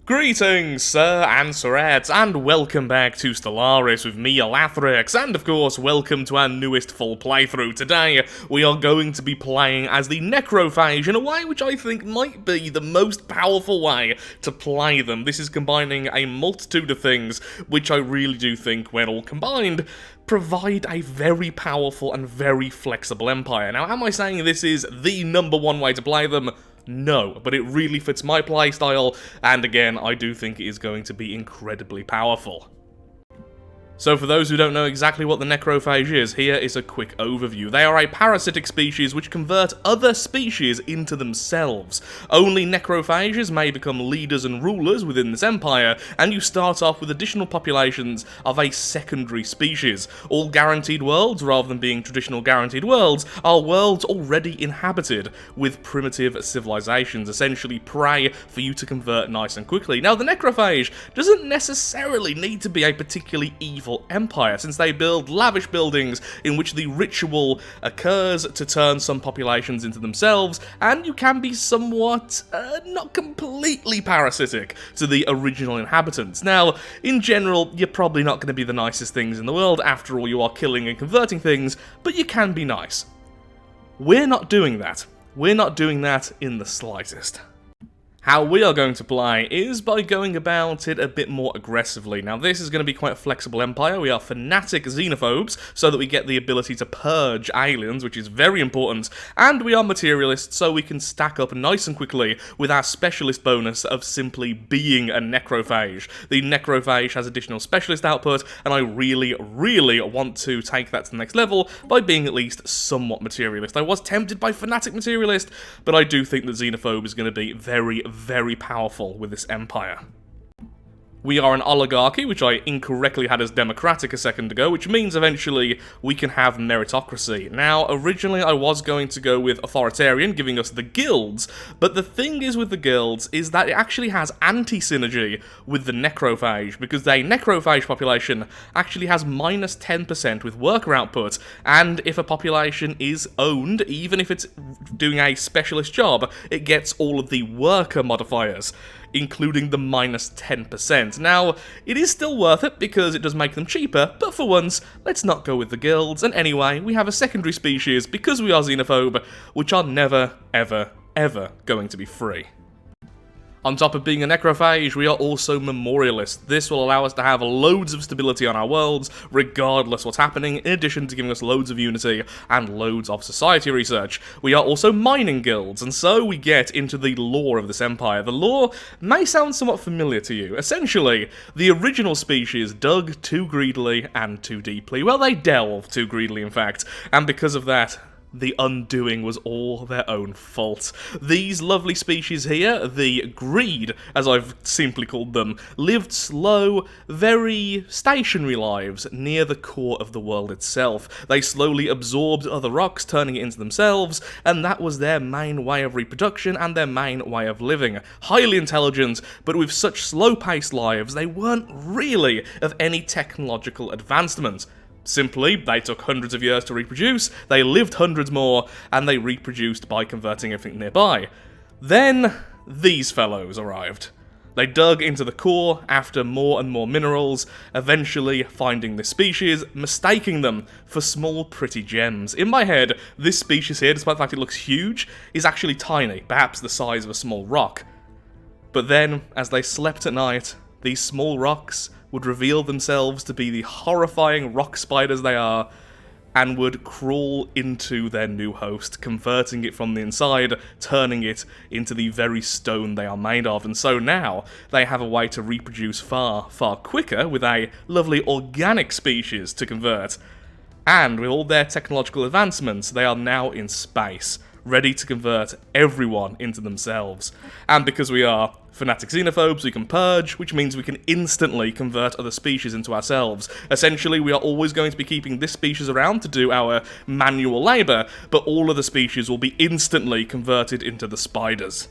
Greetings, sir and sirettes, and welcome back to Stellaris with me, Lathrix, and of course, welcome to our newest full playthrough. Today, we are going to be playing as the Necrophage in a way which I think might be the most powerful way to play them. This is combining a multitude of things, which I really do think, when all combined, provide a very powerful and very flexible empire. Now, am I saying this is the #1 way to play them? No, but it really fits my playstyle, and again, I do think it is going to be incredibly powerful. So for those who don't know exactly what the Necrophage is, here is a quick overview. They are a parasitic species which convert other species into themselves. Only Necrophages may become leaders and rulers within this empire, and you start off with additional populations of a secondary species. All guaranteed worlds, rather than being traditional guaranteed worlds, are worlds already inhabited with primitive civilizations, essentially prey for you to convert nice and quickly. Now the Necrophage doesn't necessarily need to be a particularly evil empire, since they build lavish buildings in which the ritual occurs to turn some populations into themselves, and you can be somewhat, not completely parasitic to the original inhabitants. Now, in general, you're probably not going to be the nicest things in the world, after all you are killing and converting things, but you can be nice. We're not doing that. We're not doing that in the slightest. How we are going to play is by going about it a bit more aggressively. Now this is going to be quite a flexible empire. We are fanatic xenophobes, so that we get the ability to purge aliens, which is very important, and we are materialists, so we can stack up nice and quickly with our specialist bonus of simply being a necrophage. The necrophage has additional specialist output, and I really want to take that to the next level by being at least somewhat materialist. I was tempted by fanatic materialist, but I do think that xenophobe is going to be very powerful with this empire. We are an oligarchy, which I incorrectly had as democratic a second ago, which means eventually we can have meritocracy. Now, originally I was going to go with authoritarian, giving us the guilds, but the thing is with the guilds is that it actually has anti-synergy with the necrophage, because the necrophage population actually has -10% with worker output, and if a population is owned, even if it's doing a specialist job, it gets all of the worker modifiers, including the -10%. Now, it is still worth it because it does make them cheaper, but for once, let's not go with the guilds, and anyway, we have a secondary species, because we are xenophobe, which are never, ever going to be free. On top of being a necrophage, we are also memorialist. This will allow us to have loads of stability on our worlds, regardless what's happening, in addition to giving us loads of unity and loads of society research. We are also mining guilds, and so we get into the lore of this empire. The lore may sound somewhat familiar to you. Essentially, the original species dug too greedily and too deeply. Well, they delved too greedily, in fact, and because of that, the undoing was all their own fault. These lovely species here, the greed, as I've simply called them, lived slow, very stationary lives near the core of the world itself. They slowly absorbed other rocks, turning it into themselves, and that was their main way of reproduction and their main way of living. Highly intelligent, but with such slow-paced lives, they weren't really of any technological advancement. Simply, they took hundreds of years to reproduce, they lived hundreds more, and they reproduced by converting everything nearby. Then, these fellows arrived. They dug into the core after more and more minerals, eventually finding this species, mistaking them for small pretty gems. In my head, this species here, despite the fact it looks huge, is actually tiny, perhaps the size of a small rock. But then, as they slept at night, these small rocks would reveal themselves to be the horrifying rock spiders they are, and would crawl into their new host, converting it from the inside, turning it into the very stone they are made of. And so now, they have a way to reproduce far quicker, with a lovely organic species to convert. And with all their technological advancements, they are now in space, ready to convert everyone into themselves. And because we are fanatic xenophobes, we can purge, which means we can instantly convert other species into ourselves. Essentially, we are always going to be keeping this species around to do our manual labour, but all of the species will be instantly converted into the spiders.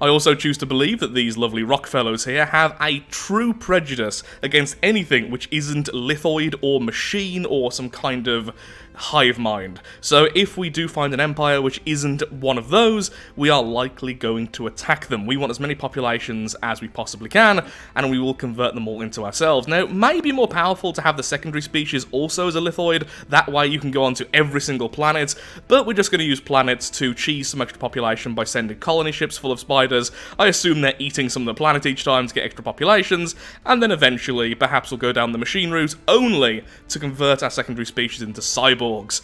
I also choose to believe that these lovely rockfellows here have a true prejudice against anything which isn't lithoid or machine or some kind of hive mind. So if we do find an empire which isn't one of those, we are likely going to attack them. We want as many populations as we possibly can, and we will convert them all into ourselves. Now, it may be more powerful to have the secondary species also as a lithoid, that way you can go onto every single planet, but we're just going to use planets to cheese some extra population by sending colony ships full of spiders. I assume they're eating some of the planet each time to get extra populations, and then eventually perhaps we'll go down the machine route only to convert our secondary species into cyborgs.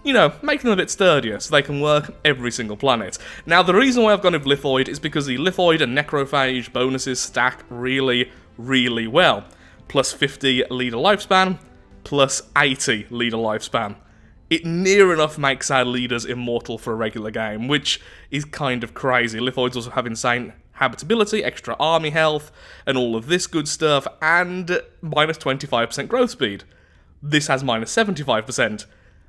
You know, making them a bit sturdier so they can work every single planet. Now, the reason why I've gone with Lithoid is because the Lithoid and Necrophage bonuses stack really, really well. Plus 50 leader lifespan, plus 80 leader lifespan. It near enough makes our leaders immortal for a regular game, which is kind of crazy. Lithoids also have insane habitability, extra army health, and all of this good stuff, and minus 25% growth speed. This has minus 75%.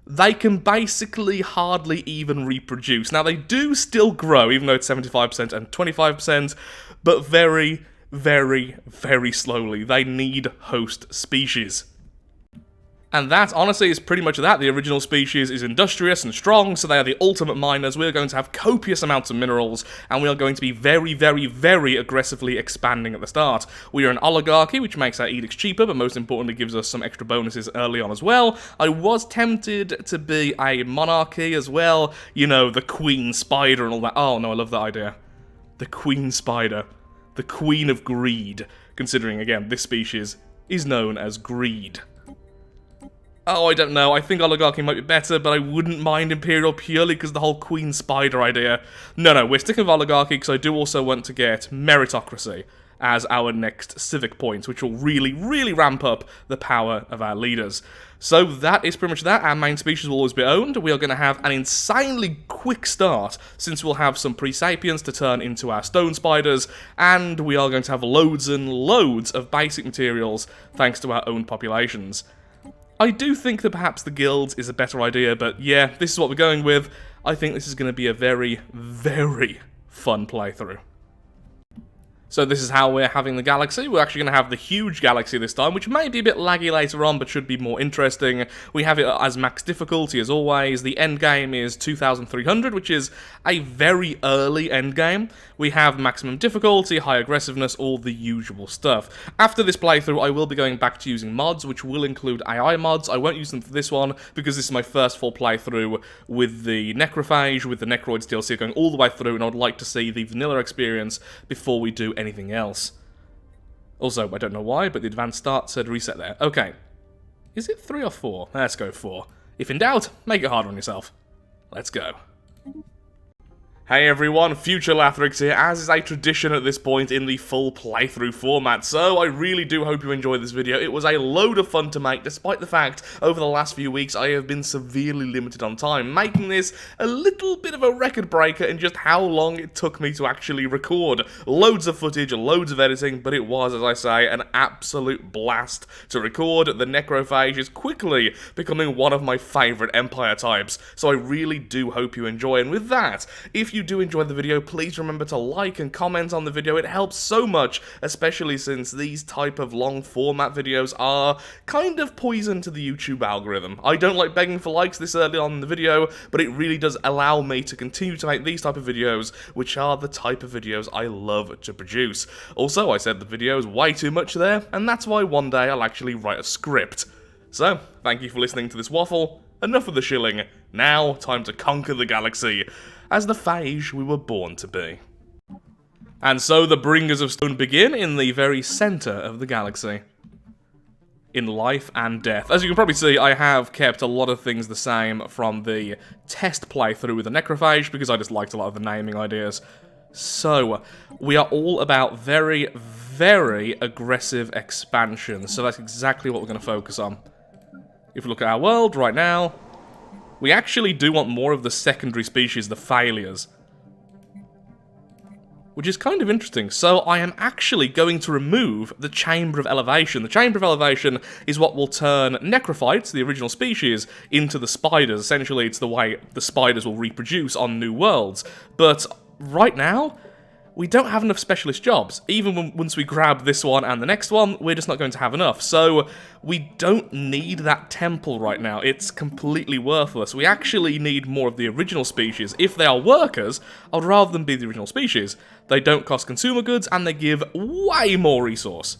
They can basically hardly even reproduce. Now, they do still grow, even though it's 75% and 25%, but very, very, very slowly. They need host species. And that, honestly, is pretty much that. The original species is industrious and strong, so they are the ultimate miners. We are going to have copious amounts of minerals, and we are going to be very, very, very aggressively expanding at the start. We are an oligarchy, which makes our edicts cheaper, but most importantly gives us some extra bonuses early on as well. I was tempted to be a monarchy as well. You know, the queen spider and all that. Oh, no, I love that idea. The queen spider. The queen of greed. Considering, again, this species is known as greed. Oh, I don't know. I think oligarchy might be better, but I wouldn't mind imperial purely because the whole queen spider idea. No, we're sticking with oligarchy because I do also want to get meritocracy as our next civic point, which will really, really ramp up the power of our leaders. So that is pretty much that. Our main species will always be owned. We are going to have an insanely quick start, since we'll have some pre-sapiens to turn into our stone spiders, and we are going to have loads and loads of basic materials thanks to our own populations. I do think that perhaps the guilds is a better idea, but yeah, this is what we're going with. I think this is going to be a very, very fun playthrough. So this is how we're having the galaxy. We're actually going to have the huge galaxy this time, which may be a bit laggy later on, but should be more interesting. We have it as max difficulty, as always. The endgame is 2300, which is a very early endgame. We have maximum difficulty, high aggressiveness, all the usual stuff. After this playthrough, I will be going back to using mods, which will include AI mods. I won't use them for this one, because this is my first full playthrough with the Necrophage, with the Necroids DLC going all the way through, and I would like to see the vanilla experience before we do anything else. Also, I don't know why, but the advanced start said reset there. Okay. Is it 3 or 4? Let's go 4. If in doubt, make it harder on yourself. Let's go. Hey everyone, Future Lathrix here, as is a tradition at this point in the full playthrough format, so I really do hope you enjoyed this video. It was a load of fun to make, despite the fact over the last few weeks I have been severely limited on time, making this a little bit of a record breaker in just how long it took me to actually record. Loads of footage, loads of editing, but it was, as I say, an absolute blast to record. The Necrophage is quickly becoming one of my favourite Empire types, so I really do hope you enjoy, and with that, if you do enjoy the video, please remember to like and comment on the video. It helps so much, especially since these type of long format videos are kind of poison to the YouTube algorithm. I don't like begging for likes this early on in the video, but it really does allow me to continue to make these type of videos, which are the type of videos I love to produce. Also, I said the video is way too much there, and that's why one day I'll actually write a script. So, thank you for listening to this waffle. Enough of the shilling. Now, time to conquer the galaxy, as the phage we were born to be. And so the Bringers of Stone begin in the very centre of the galaxy. In life and death. As you can probably see, I have kept a lot of things the same from the test playthrough with the Necrophage, because I just liked a lot of the naming ideas. So, we are all about very, very aggressive expansion, so that's exactly what we're going to focus on. If we look at our world right now, we actually do want more of the secondary species, the failures. Which is kind of interesting. So I am actually going to remove the Chamber of Elevation. The Chamber of Elevation is what will turn Necrophytes, the original species, into the spiders. Essentially, it's the way the spiders will reproduce on new worlds. But right now, we don't have enough specialist jobs. Even once we grab this one and the next one, we're just not going to have enough. So we don't need that temple right now. It's completely worthless. We actually need more of the original species. If they are workers, I'd rather them be the original species. They don't cost consumer goods and they give way more resource.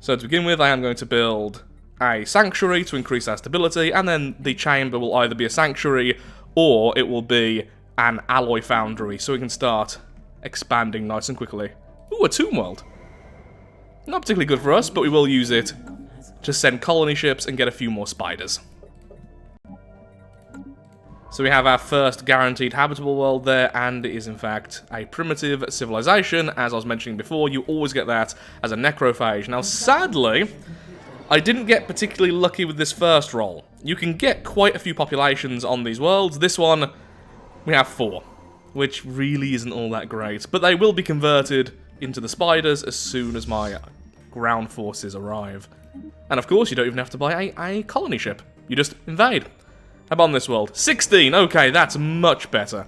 So to begin with, I am going to build a sanctuary to increase our stability, and then the chamber will either be a sanctuary or it will be an alloy foundry, so we can start expanding nice and quickly. Ooh, a tomb world. Not particularly good for us, but we will use it to send colony ships and get a few more spiders. So we have our first guaranteed habitable world there, and it is in fact a primitive civilization. As I was mentioning before, you always get that as a necrophage. Now sadly, I didn't get particularly lucky with this first roll. You can get quite a few populations on these worlds. This one, we have 4, which really isn't all that great. But they will be converted into the spiders as soon as my ground forces arrive. And of course, you don't even have to buy a colony ship. You just invade. How about on this world? 16! Okay, that's much better.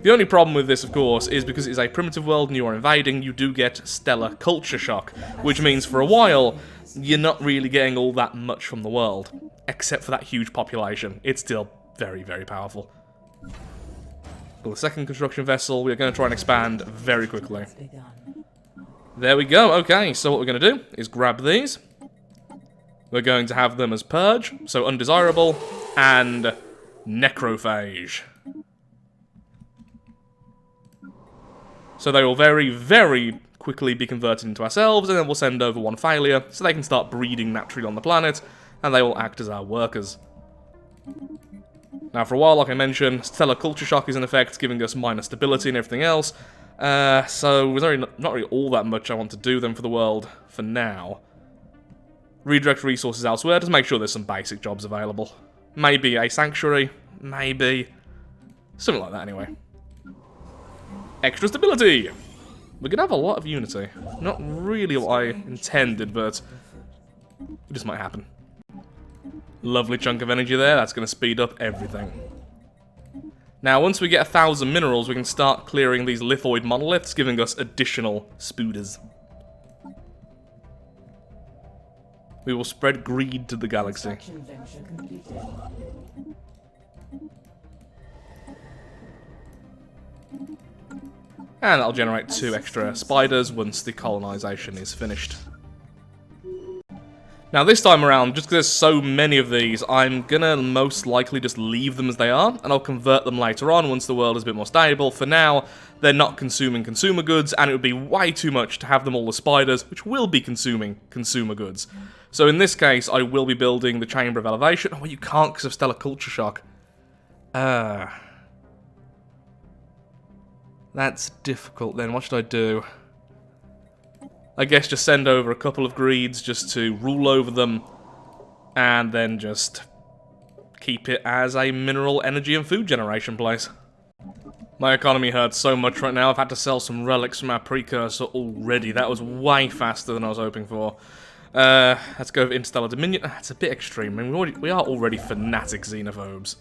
The only problem with this, of course, is because it's a primitive world and you are invading, you do get stellar culture shock. Which means for a while, you're not really getting all that much from the world. Except for that huge population. It's still very, very powerful. Build a second construction vessel. We're going to try and expand very quickly. There we go. Okay, so what we're going to do is grab these. We're going to have them as purge, so undesirable, and necrophage. So they will very, very quickly be converted into ourselves, and then we'll send over one failure, so they can start breeding naturally on the planet, and they will act as our workers. Now, for a while, like I mentioned, stellar culture shock is in effect, giving us minor stability and everything else. So there's not really all that much I want to do then for the world for now. Redirect resources elsewhere, just make sure there's some basic jobs available. Maybe a sanctuary, maybe something like that anyway. Extra stability! We're gonna have a lot of unity. Not really what I intended, but it just might happen. Lovely chunk of energy there, that's going to speed up everything. Now, once we get 1,000 minerals, we can start clearing these lithoid monoliths, giving us additional spooders. We will spread greed to the galaxy. And that'll generate 2 extra spiders once the colonization is finished. Now this time around, just because there's so many of these, I'm gonna most likely just leave them as they are, and I'll convert them later on once the world is a bit more stable. For now, they're not consuming consumer goods, and it would be way too much to have them all as spiders, which will be consuming consumer goods. So in this case, I will be building the Chamber of Elevation. Oh, you can't because of Stellar Culture Shock. That's difficult then. What should I do? I guess just send over a couple of greeds just to rule over them, and then just keep it as a mineral, energy, and food generation place. My economy hurts so much right now, I've had to sell some relics from our precursor already. That was way faster than I was hoping for. Let's go over Interstellar Dominion. That's a bit extreme. I mean, we are already fanatic xenophobes.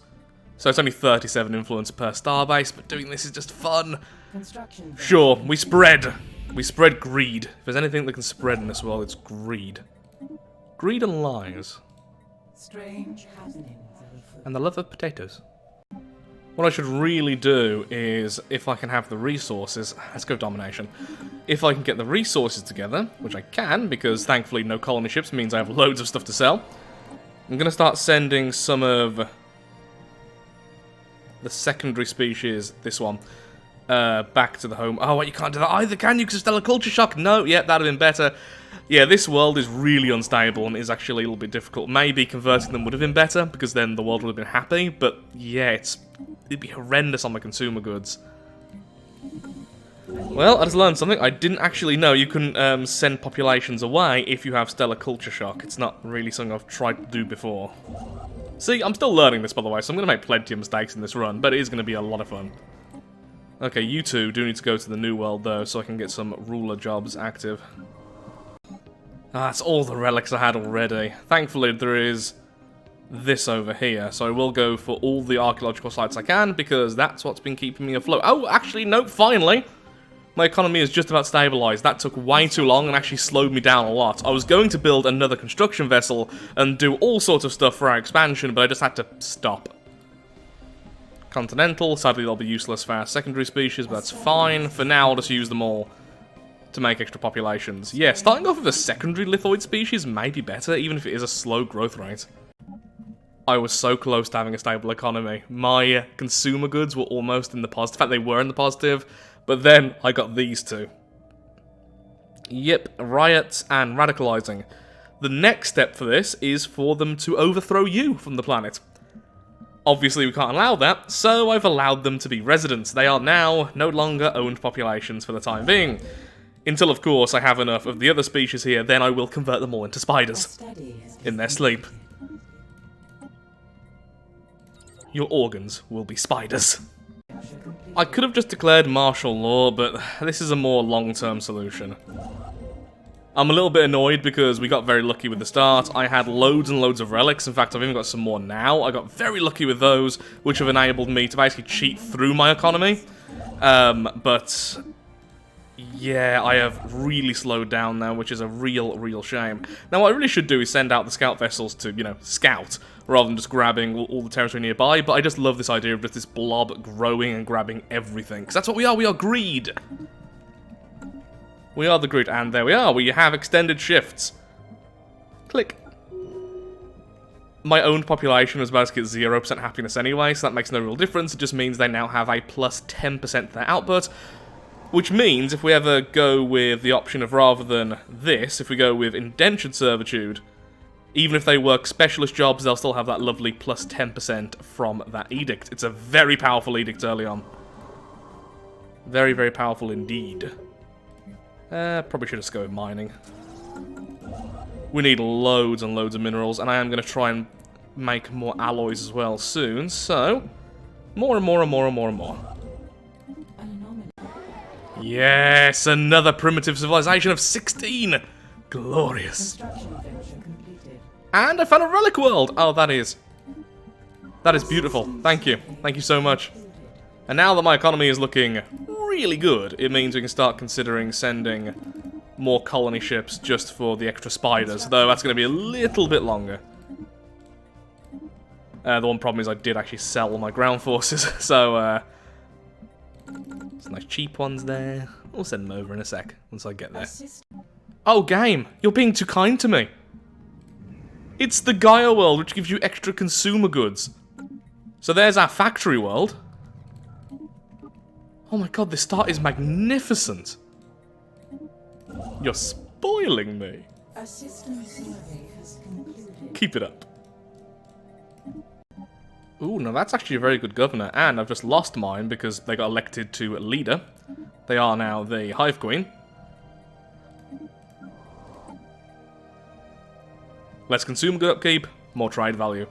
So it's only 37 influence per starbase, but doing this is just fun. Sure, we spread. We spread greed. If there's anything that can spread in this world, it's greed. Greed and lies. Strange happenings. And the love of potatoes. What I should really do is, if I can have the resources, let's go domination. If I can get the resources together, which I can, because thankfully no colony ships means I have loads of stuff to sell, I'm going to start sending some of the secondary species, this one, back to the home. Oh, wait, you can't do that either, can you? Because of Stellar Culture Shock? No, yeah, that'd have been better. Yeah, this world is really unstable and is actually a little bit difficult. Maybe converting them would have been better, because then the world would have been happy, but yeah, it'd be horrendous on the consumer goods. Well, I just learned something. I didn't actually know you can send populations away if you have Stellar Culture Shock. It's not really something I've tried to do before. See, I'm still learning this, by the way, so I'm going to make plenty of mistakes in this run, but it is going to be a lot of fun. Okay, you two do need to go to the new world, though, so I can get some ruler jobs active. Ah, that's all the relics I had already. Thankfully, there is this over here. So I will go for all the archaeological sites I can, because that's what's been keeping me afloat. Oh, actually, no, finally! My economy is just about stabilized. That took way too long and actually slowed me down a lot. I was going to build another construction vessel and do all sorts of stuff for our expansion, but I just had to stop. Continental, sadly they'll be useless for our secondary species, but that's fine. For now, I'll just use them all to make extra populations. Yeah, starting off with a secondary lithoid species may be better, even if it is a slow growth rate. I was so close to having a stable economy. My consumer goods were almost in the positive. In fact, they were in the positive. But then, I got these two. Yep, riots and radicalizing. The next step for this is for them to overthrow you from the planet. Obviously, we can't allow that, so I've allowed them to be residents. They are now no longer owned populations for the time being. Until, of course, I have enough of the other species here, then I will convert them all into spiders. In their sleep. Your organs will be spiders. I could have just declared martial law, but this is a more long-term solution. I'm a little bit annoyed because we got very lucky with the start. I had loads and loads of relics. In fact, I've even got some more now. I got very lucky with those, which have enabled me to basically cheat through my economy. But yeah, I have really slowed down now, which is a real shame. Now, what I really should do is send out the scout vessels to, you know, scout, rather than just grabbing all the territory nearby, but I just love this idea of just this blob growing and grabbing everything, because that's what we are greed! We are the greed, and there we are, we have extended shifts. Click. My owned population was basically at 0% happiness anyway, so that makes no real difference, it just means they now have a plus 10% to their output, which means if we ever go with the option of rather than this, if we go with indentured servitude, even if they work specialist jobs, they'll still have that lovely plus 10% from that edict. It's a very powerful edict early on. Very powerful indeed. Probably should just go with mining. We need loads and loads of minerals, and I am going to try and make more alloys as well soon, so more and more. Yes, another primitive civilization of 16! Glorious. And I found a relic world! Oh, that is beautiful. Thank you. Thank you so much. And now that my economy is looking really good, it means we can start considering sending more colony ships just for the extra spiders, though that's going to be a little bit longer. The one problem is I did actually sell all my ground forces, so some nice cheap ones there. We'll send them over in a sec, once I get there. Oh, game! You're being too kind to me! It's the Gaia world, which gives you extra consumer goods. So there's our factory world. Oh my god, this start is magnificent. You're spoiling me. A system survey has concluded. Keep it up. Ooh, now that's actually a very good governor, and I've just lost mine because they got elected to leader. They are now the Hive Queen. Less consumer good upkeep, more trade value.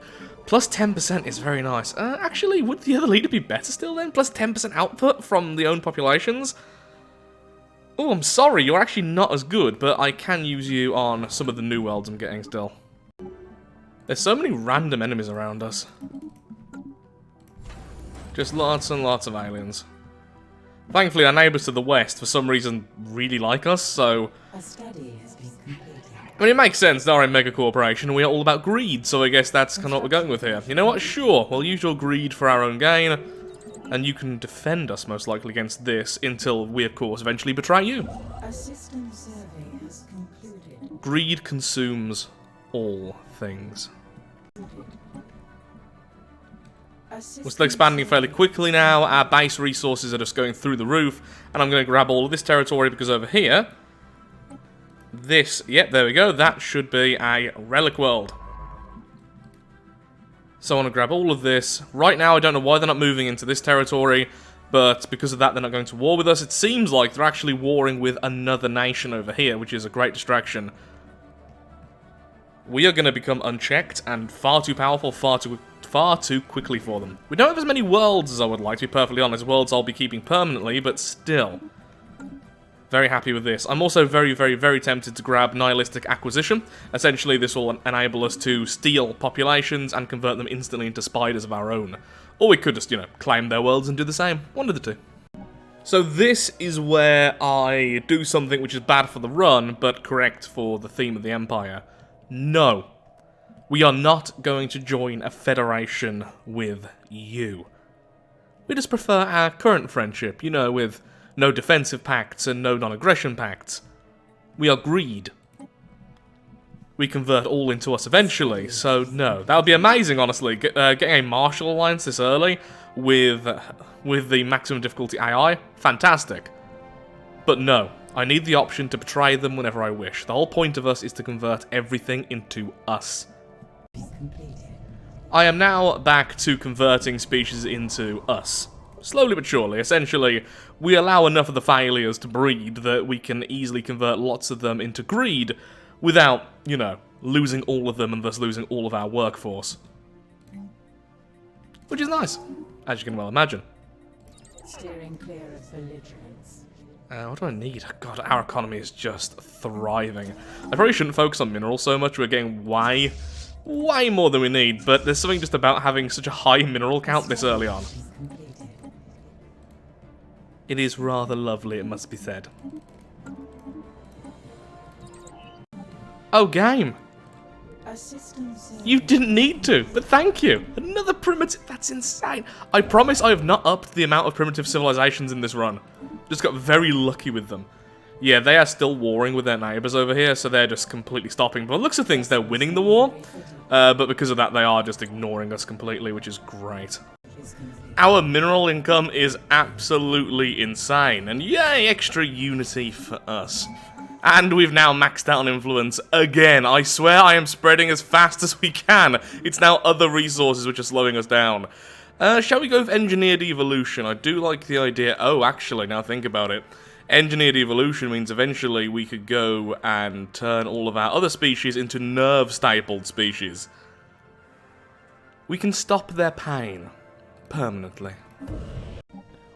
Plus 10% is very nice. Actually, would the other leader be better still then? Plus 10% output from the owned populations? Oh, I'm sorry, you're actually not as good, but I can use you on some of the new worlds I'm getting still. There's so many random enemies around us. Just lots and lots of aliens. Thankfully, our neighbours to the west, for some reason, really like us, so... A study has been completed. I mean, it makes sense, they're a mega corporation, and we are all about greed, so I guess that's kind of what we're going with here. You know what? Sure, we'll use your greed for our own gain, and you can defend us, most likely, against this, until we, of course, eventually betray you. A system survey has concluded. Greed consumes all things. We're still expanding fairly quickly now, our base resources are just going through the roof, and I'm going to grab all of this territory because over here... This, yep, there we go, that should be a relic world. So I want to grab all of this. Right now, I don't know why they're not moving into this territory, but because of that, they're not going to war with us. It seems like they're actually warring with another nation over here, which is a great distraction. We are going to become unchecked and far too powerful, far too quickly for them. We don't have as many worlds as I would like, to be perfectly honest. Worlds I'll be keeping permanently, but still. Very happy with this. I'm also very, very, very tempted to grab Nihilistic Acquisition. Essentially, this will enable us to steal populations and convert them instantly into spiders of our own. Or we could just, claim their worlds and do the same. One of the two. So this is where I do something which is bad for the run, but correct for the theme of the Empire. No. We are not going to join a federation with you. We just prefer our current friendship, with no defensive pacts and no non-aggression pacts. We are greed. We convert all into us eventually, so no. That would be amazing, honestly. Getting a martial alliance this early with the maximum difficulty AI, fantastic. But no, I need the option to betray them whenever I wish. The whole point of us is to convert everything into us. I am now back to converting species into us. Slowly but surely. Essentially, we allow enough of the failures to breed that we can easily convert lots of them into greed without, losing all of them and thus losing all of our workforce. Which is nice, as you can well imagine. Steering clear of belligerence. What do I need? God, our economy is just thriving. I probably shouldn't focus on minerals so much. We're getting way more than we need, but there's something just about having such a high mineral count this early on. It is rather lovely, it must be said. Oh, game! A system survey. You didn't need to, but thank you! Another primitive, that's insane! I promise I have not upped the amount of primitive civilizations in this run. Just got very lucky with them. Yeah, they are still warring with their neighbours over here, so they're just completely stopping. But by the looks of things, they're winning the war. But because of that, they are just ignoring us completely, which is great. Our mineral income is absolutely insane. And yay, extra unity for us. And we've now maxed out on influence again. I swear I am spreading as fast as we can. It's now other resources which are slowing us down. Shall we go with engineered evolution? I do like the idea. Oh, actually, now think about it. Engineered evolution means eventually we could go and turn all of our other species into nerve-stapled species. We can stop their pain. Permanently.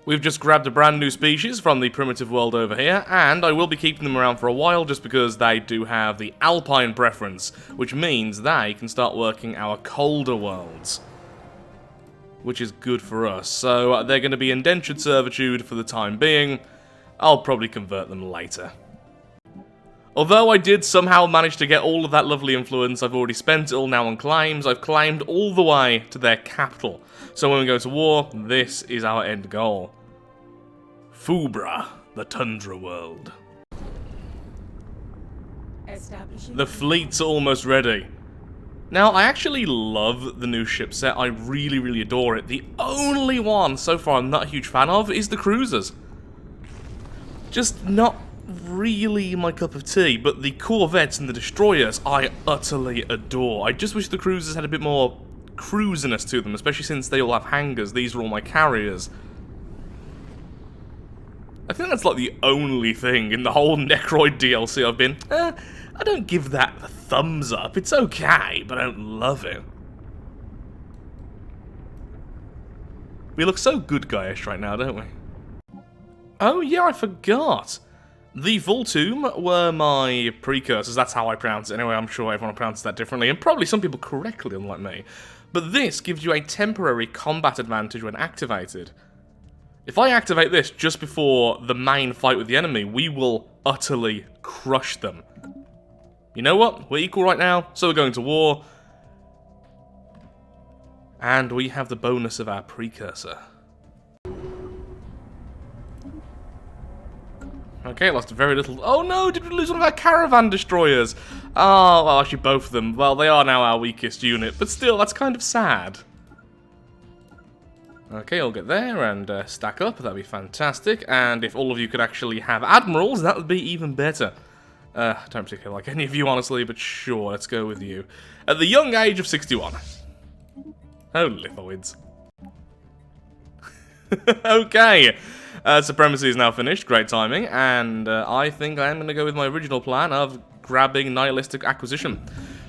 We've just grabbed a brand new species from the primitive world over here, and I will be keeping them around for a while just because they do have the alpine preference, which means they can start working our colder worlds. Which is good for us. So they're going to be indentured servitude for the time being. I'll probably convert them later. Although I did somehow manage to get all of that lovely influence, I've already spent it all now on claims. I've claimed all the way to their capital. So when we go to war, this is our end goal. Fubra, the Tundra world. The fleets are almost ready. Now, I actually love the new ship set. I really, really adore it. The only one so far I'm not a huge fan of is the cruisers. Just not really my cup of tea, but the corvettes and the destroyers I utterly adore. I just wish the cruisers had a bit more cruisiness to them, especially since they all have hangars. These are all my carriers. I think that's like the only thing in the whole Necroid DLC I've been, I don't give that a thumbs up. It's okay, but I don't love it. We look so good guyish right now, don't we? Oh yeah, I forgot. The Voltum were my precursors. That's how I pronounce it. Anyway, I'm sure everyone pronounces that differently, and probably some people correctly, unlike me. But this gives you a temporary combat advantage when activated. If I activate this just before the main fight with the enemy, we will utterly crush them. You know what? We're equal right now, so we're going to war. And we have the bonus of our precursor. Okay, lost very little. Oh no, did we lose one of our caravan destroyers? Oh, well, actually both of them. Well, they are now our weakest unit, but still, that's kind of sad. Okay, I'll get there and stack up. That'd be fantastic. And if all of you could actually have admirals, that would be even better. Don't particularly like any of you, honestly, but sure, let's go with you. At the young age of 61. Oh, lithoids. Okay. Supremacy is now finished, great timing, and I think I'm going to go with my original plan of grabbing Nihilistic Acquisition.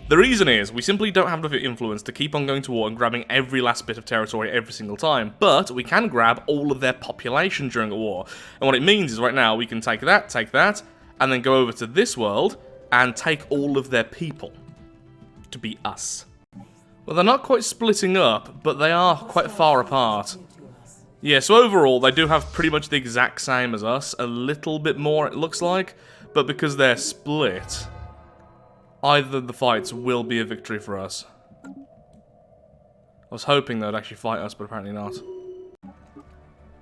The reason is, we simply don't have enough influence to keep on going to war and grabbing every last bit of territory every single time, but we can grab all of their population during a war. And what it means is right now we can take that, and then go over to this world and take all of their people to be us. Well, they're not quite splitting up, but they are quite far apart. Yeah, so overall, they do have pretty much the exact same as us, a little bit more it looks like, but because they're split, either of the fights will be a victory for us. I was hoping they'd actually fight us, but apparently not.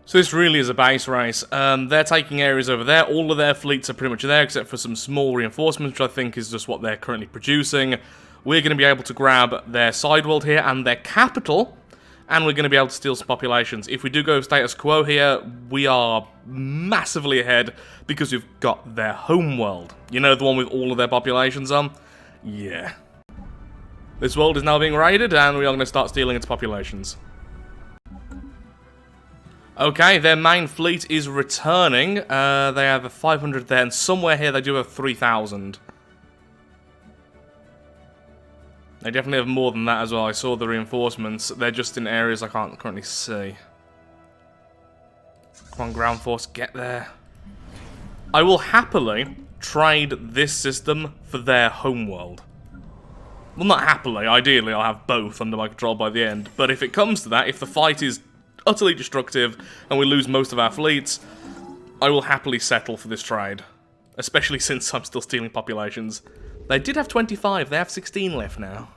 So this really is a base race. They're taking areas over there. All of their fleets are pretty much there, except for some small reinforcements, which I think is just what they're currently producing. We're going to be able to grab their side world here and their capital, and we're going to be able to steal some populations. If we do go status quo here, we are massively ahead because we've got their home world. You know, the one with all of their populations on? Yeah. This world is now being raided, and we are going to start stealing its populations. Okay, their main fleet is returning. They have a 500 there, and somewhere here they do have 3,000. They definitely have more than that as well. I saw the reinforcements. They're just in areas I can't currently see. Come on, ground force, get there. I will happily trade this system for their homeworld. Well, not happily. Ideally, I'll have both under my control by the end. But if it comes to that, if the fight is utterly destructive and we lose most of our fleets, I will happily settle for this trade. Especially since I'm still stealing populations. They did have 25. They have 16 left now.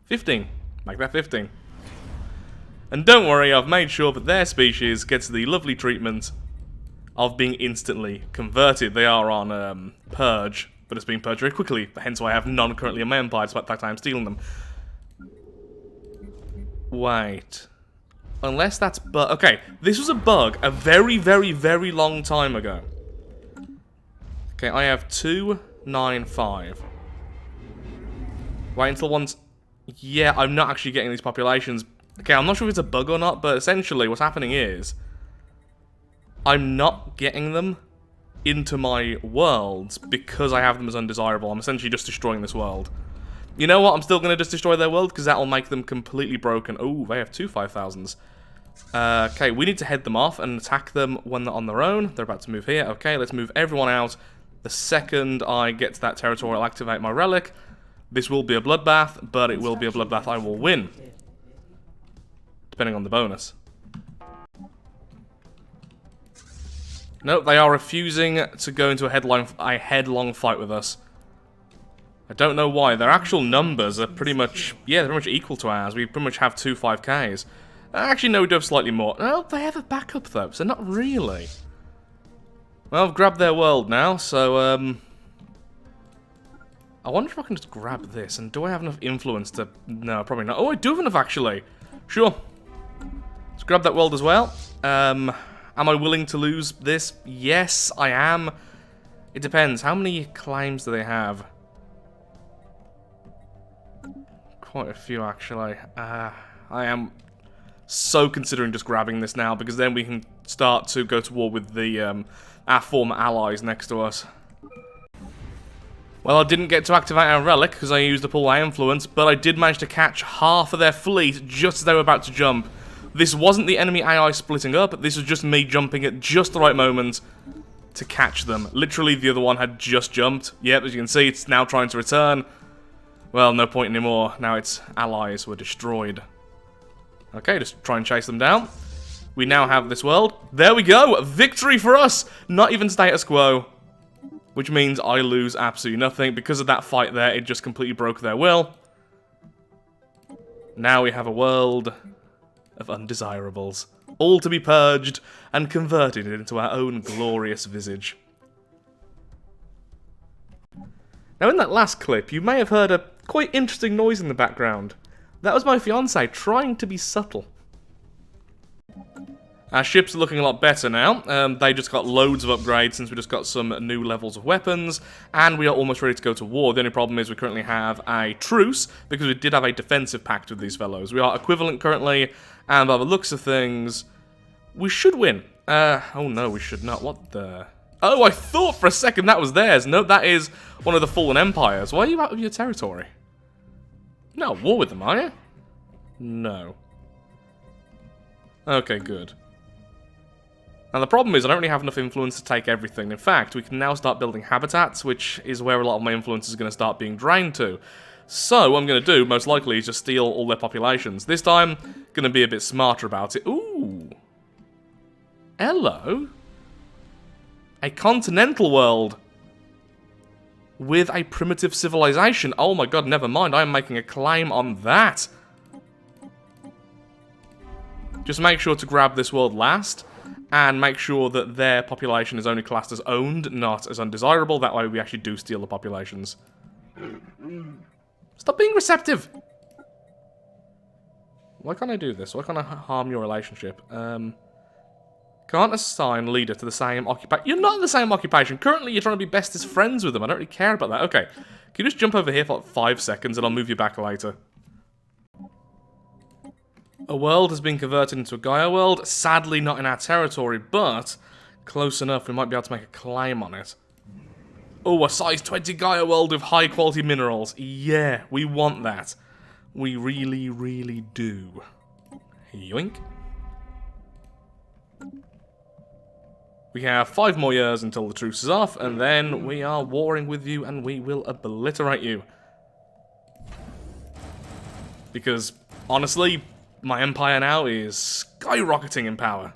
15. Make that 15. And don't worry, I've made sure that their species gets the lovely treatment of being instantly converted. They are on Purge, but it's being purged very quickly, hence why I have none currently in my empire, despite the fact I'm stealing them. Wait. Unless that's bug. Okay, this was a bug a very, very, very long time ago. Okay, I have 295. Wait until one's... Yeah, I'm not actually getting these populations. Okay, I'm not sure if it's a bug or not, but essentially what's happening is I'm not getting them into my worlds because I have them as undesirable. I'm essentially just destroying this world. You know what? I'm still going to just destroy their world because that will make them completely broken. Oh, they have two 5,000s. Okay, we need to head them off and attack them when they're on their own. They're about to move here. Okay, let's move everyone out. The second I get to that territory, I'll activate my relic. This will be a bloodbath, but it will be a bloodbath I will win. Depending on the bonus. Nope, they are refusing to go into a headlong fight with us. I don't know why. Their actual numbers are pretty much... Yeah, they're pretty much equal to ours. We pretty much have two 5Ks. Actually, no, we do have slightly more. No, they have a backup, though, so not really. Well, I've grabbed their world now, so, I wonder if I can just grab this, and do I have enough influence to... No, probably not. Oh, I do have enough, actually. Sure. Let's grab that world as well. Am I willing to lose this? Yes, I am. It depends. How many claims do they have? Quite a few, actually. I am so considering just grabbing this now, because then we can start to go to war with the our former allies next to us. Well, I didn't get to activate our relic, because I used up all my influence, but I did manage to catch half of their fleet just as they were about to jump. This wasn't the enemy AI splitting up, this was just me jumping at just the right moment to catch them. Literally, the other one had just jumped. Yep, as you can see, it's now trying to return. Well, no point anymore. Now its allies were destroyed. Okay, just try and chase them down. We now have this world. There we go! Victory for us! Not even status quo. Which means I lose absolutely nothing. Because of that fight there, it just completely broke their will. Now we have a world of undesirables. All to be purged and converted into our own glorious visage. Now in that last clip, you may have heard a quite interesting noise in the background. That was my fiancé trying to be subtle. Our ships are looking a lot better now. They just got loads of upgrades since we just got some new levels of weapons, and we are almost ready to go to war. The only problem is we currently have a truce, because we did have a defensive pact with these fellows. We are equivalent currently, and by the looks of things, we should win. Oh no, we should not. What the... Oh, I thought for a second that was theirs. No, that is one of the fallen empires. Why are you out of your territory? You're not at war with them, are you? No. Okay, good. Now the problem is I don't really have enough influence to take everything. In fact, we can now start building habitats, which is where a lot of my influence is going to start being drained to. So, what I'm going to do, most likely, is just steal all their populations. This time, going to be a bit smarter about it. Ooh. Hello. A continental world. With a primitive civilization. Oh my god, never mind. I am making a claim on that. Just make sure to grab this world last. And make sure that their population is only classed as owned, not as undesirable. That way we actually do steal the populations. Stop being receptive! Why can't I do this? Why can't I harm your relationship? Can't assign leader to the same occupation. You're not in the same occupation. Currently, you're trying to be bestest friends with them. I don't really care about that. Okay. Can you just jump over here for like 5 seconds and I'll move you back later? A world has been converted into a Gaia world. Sadly, not in our territory, but close enough. We might be able to make a claim on it. Oh, a size 20 Gaia world with high quality minerals. Yeah, we want that. We really, really do. Yoink. We have 5 more years until the truce is off, and then we are warring with you and we will obliterate you. Because, honestly, my empire now is skyrocketing in power.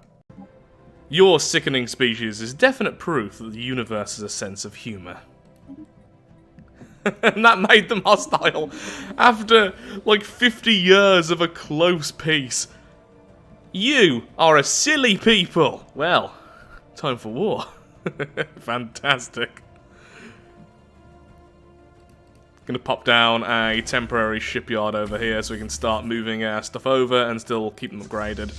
Your sickening species is definite proof that the universe has a sense of humor. And that made them hostile after, like, 50 years of a close peace. You are a silly people. Well, time for war. Fantastic. Gonna pop down a temporary shipyard over here so we can start moving our stuff over and still keep them upgraded.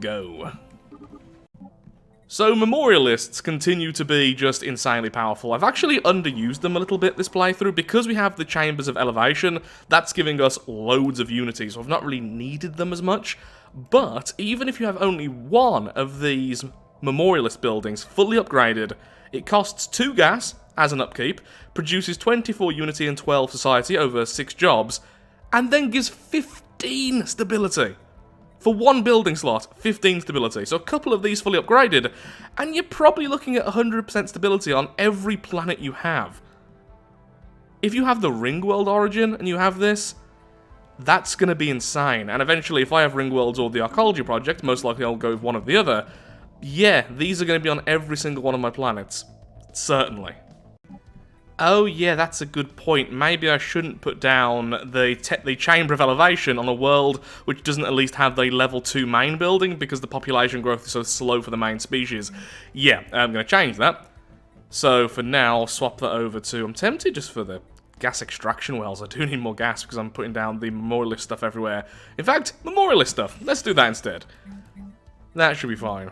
Go. So, memorialists continue to be just insanely powerful. I've actually underused them a little bit this playthrough because we have the Chambers of Elevation. That's giving us loads of unity, so I've not really needed them as much. But, even if you have only one of these memorialist buildings fully upgraded, it costs 2 gas as an upkeep, produces 24 unity and 12 society over 6 jobs, and then gives 15 stability. For 1 building slot, 15 stability. So a couple of these fully upgraded, and you're probably looking at 100% stability on every planet you have. If you have the Ringworld origin and you have this, that's going to be insane. And eventually, if I have Ringworlds or the Archaeology Project, most likely I'll go with one or the other. Yeah, these are going to be on every single one of my planets. Certainly. Oh yeah, that's a good point. Maybe I shouldn't put down the Chamber of Elevation on a world which doesn't at least have the level 2 main building because the population growth is so slow for the main species. Yeah, I'm going to change that. So for now, I'll swap that over to... I'm tempted just for the gas extraction wells. I do need more gas because I'm putting down the memorialist stuff everywhere. In fact, memorialist stuff. Let's do that instead. That should be fine.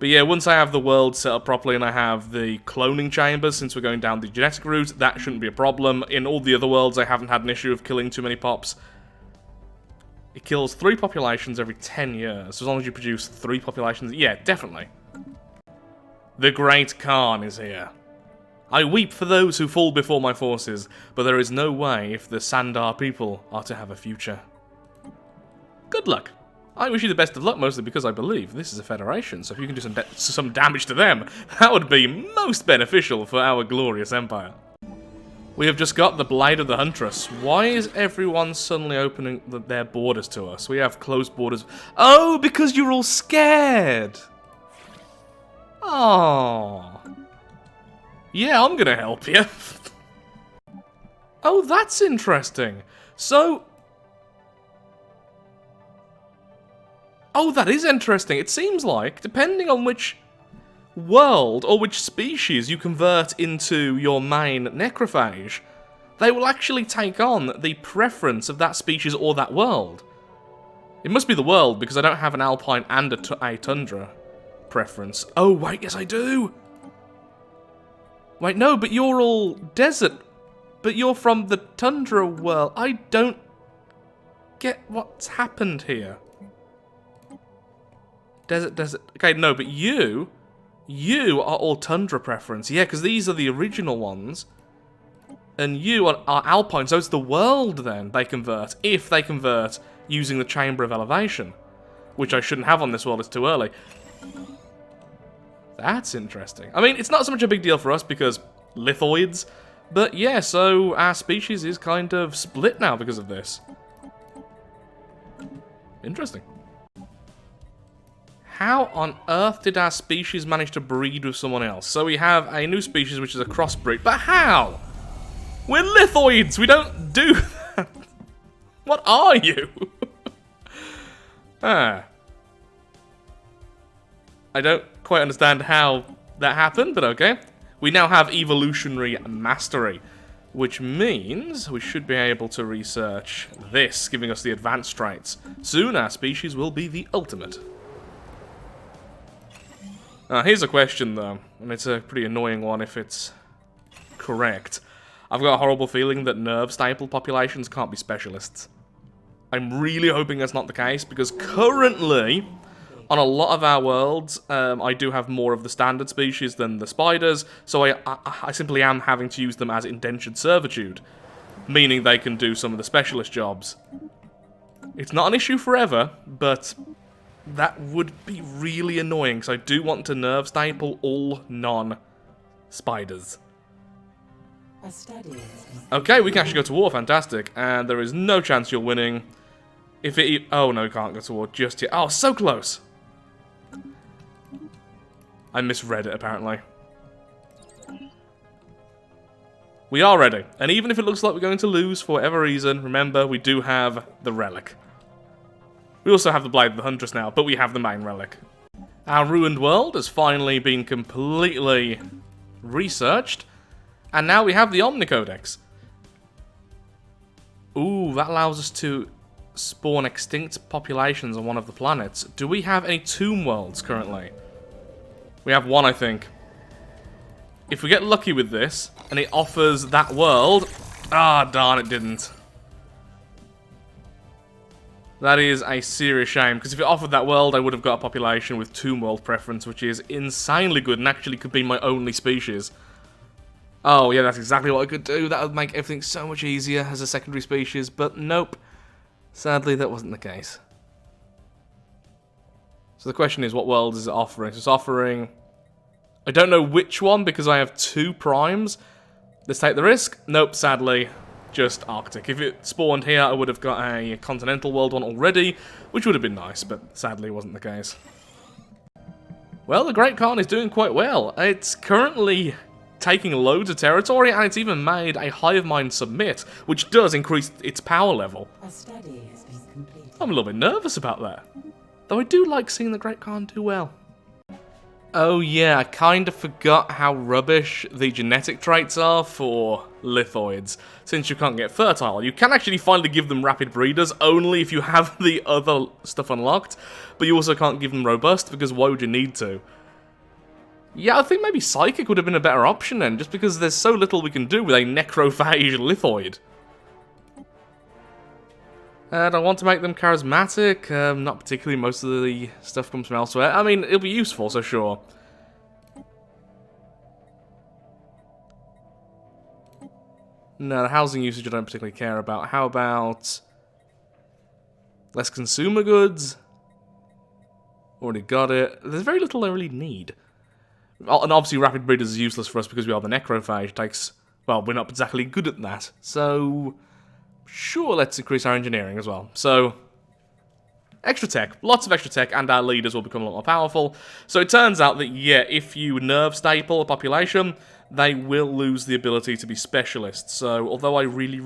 But yeah, once I have the world set up properly and I have the cloning chambers, since we're going down the genetic route, that shouldn't be a problem. In all the other worlds, I haven't had an issue of killing too many pops. It kills 3 populations every 10 years. So as long as you produce 3 populations... Yeah, definitely. The Great Khan is here. I weep for those who fall before my forces, but there is no way if the Sandar people are to have a future. Good luck. I wish you the best of luck, mostly because I believe this is a federation, so if you can do some damage to them, that would be most beneficial for our glorious empire. We have just got the Blade of the Huntress. Why is everyone suddenly opening their borders to us? We have closed borders. Oh, because you're all scared! Oh. Yeah, I'm gonna help you. Oh, that's interesting. So... Oh, that is interesting. It seems like, depending on which world or which species you convert into your main necrophage, they will actually take on the preference of that species or that world. It must be the world, because I don't have an alpine and a tundra preference. Oh, wait, yes I do! Wait, no, but you're all desert. But you're from the tundra world. I don't get what's happened here. Desert. Okay, no, but you are all tundra preference. Yeah, because these are the original ones. And you are alpine, so it's the world then they convert, if they convert using the Chamber of Elevation. Which I shouldn't have on this world, it's too early. That's interesting. I mean, it's not so much a big deal for us because lithoids, but yeah, so our species is kind of split now because of this. Interesting. How on earth did our species manage to breed with someone else? So we have a new species which is a crossbreed, but how? We're lithoids! We don't do that! What are you? I don't quite understand how that happened, but okay. We now have evolutionary mastery, which means we should be able to research this, giving us the advanced traits. Soon our species will be the ultimate. Here's a question though, and it's a pretty annoying one if it's correct. I've got a horrible feeling that nerve-staple populations can't be specialists. I'm really hoping that's not the case, because currently, on a lot of our worlds, I do have more of the standard species than the spiders, so I simply am having to use them as indentured servitude, meaning they can do some of the specialist jobs. It's not an issue forever, but that would be really annoying, because I do want to nerve staple all non-spiders. Okay, we can actually go to war, fantastic, and there is no chance you're winning. If it... Oh, no, we can't go to war just yet. Oh, so close! I misread it, apparently. We are ready, and even if it looks like we're going to lose for whatever reason, remember, we do have the relic. We also have the Blade of the Huntress now, but we have the main relic. Our ruined world has finally been completely researched, and now we have the Omnicodex. Ooh, that allows us to spawn extinct populations on one of the planets. Do we have any tomb worlds currently? We have one, I think. If we get lucky with this, and it offers that world... Ah, darn, it didn't. That is a serious shame, because if it offered that world, I would have got a population with tomb world preference, which is insanely good, and actually could be my only species. Oh, yeah, that's exactly what I could do. That would make everything so much easier as a secondary species, but nope. Sadly, that wasn't the case. So the question is, what world is it offering? So it's offering... I don't know which one, because I have 2 primes. Let's take the risk. Nope, sadly, just Arctic. If it spawned here, I would have got a continental world one already, which would have been nice, but sadly wasn't the case. Well, the Great Khan is doing quite well. It's currently taking loads of territory, and it's even made a hive mind submit, which does increase its power level. A study has been completed. I'm a little bit nervous about that. Though I do like seeing the Great Khan do well. Oh yeah, I kind of forgot how rubbish the genetic traits are for lithoids, since you can't get fertile. You can actually finally give them rapid breeders, only if you have the other stuff unlocked, but you also can't give them robust, because why would you need to? Yeah, I think maybe Psychic would have been a better option then, just because there's so little we can do with a Necrophage lithoid. And I want to make them charismatic, not particularly, most of the stuff comes from elsewhere. I mean, it'll be useful, so sure. No, the housing usage I don't particularly care about. How about less consumer goods? Already got it. There's very little I really need. And obviously rapid breeders is useless for us because we are the Necrophage. It takes... Well, we're not exactly good at that, so... Sure, let's increase our engineering as well. So, extra tech. Lots of extra tech, and our leaders will become a lot more powerful. So it turns out that, yeah, if you nerve staple a population, they will lose the ability to be specialists. So, although I really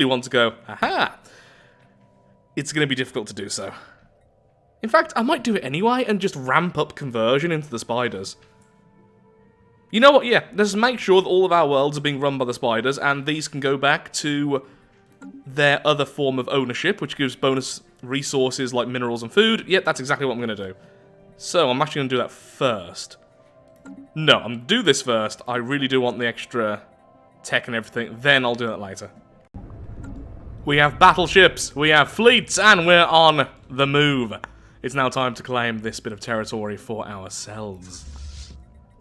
want to go, aha, it's going to be difficult to do so. In fact, I might do it anyway and just ramp up conversion into the spiders. You know what, yeah, let's make sure that all of our worlds are being run by the spiders, and these can go back to their other form of ownership, which gives bonus resources like minerals and food. Yep, that's exactly what I'm going to do. So, I'm actually going to do that first. No, I'm going to do this first. I really do want the extra tech and everything, then I'll do that later. We have battleships, we have fleets, and we're on the move. It's now time to claim this bit of territory for ourselves.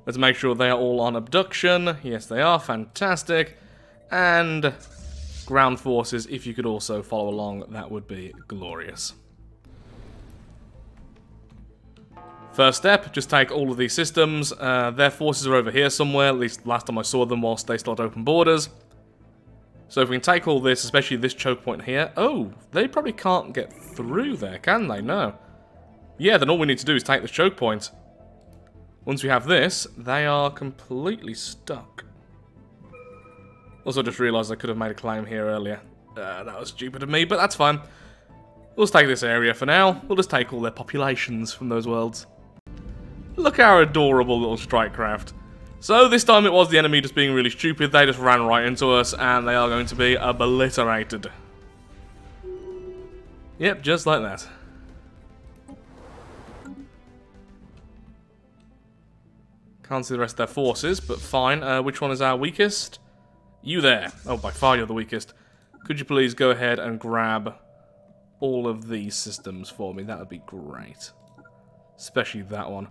Let's make sure they are all on abduction. Yes, they are. Fantastic. And ground forces, if you could also follow along, that would be glorious. First step, just take all of these systems. Their forces are over here somewhere, at least last time I saw them whilst they still had open borders. So if we can take all this, especially this choke point here... Oh, they probably can't get through there, can they? No. Yeah, then all we need to do is take this choke point. Once we have this, they are completely stuck. Also, just realised I could have made a claim here earlier. That was stupid of me, but that's fine. We'll just take this area for now. We'll just take all their populations from those worlds. Look at our adorable little strike craft. So this time it was the enemy just being really stupid. They just ran right into us, and they are going to be obliterated. Yep, just like that. Can't see the rest of their forces, but fine. Which one is our weakest? You there. Oh, by far you're the weakest. Could you please go ahead and grab all of these systems for me? That would be great. Especially that one.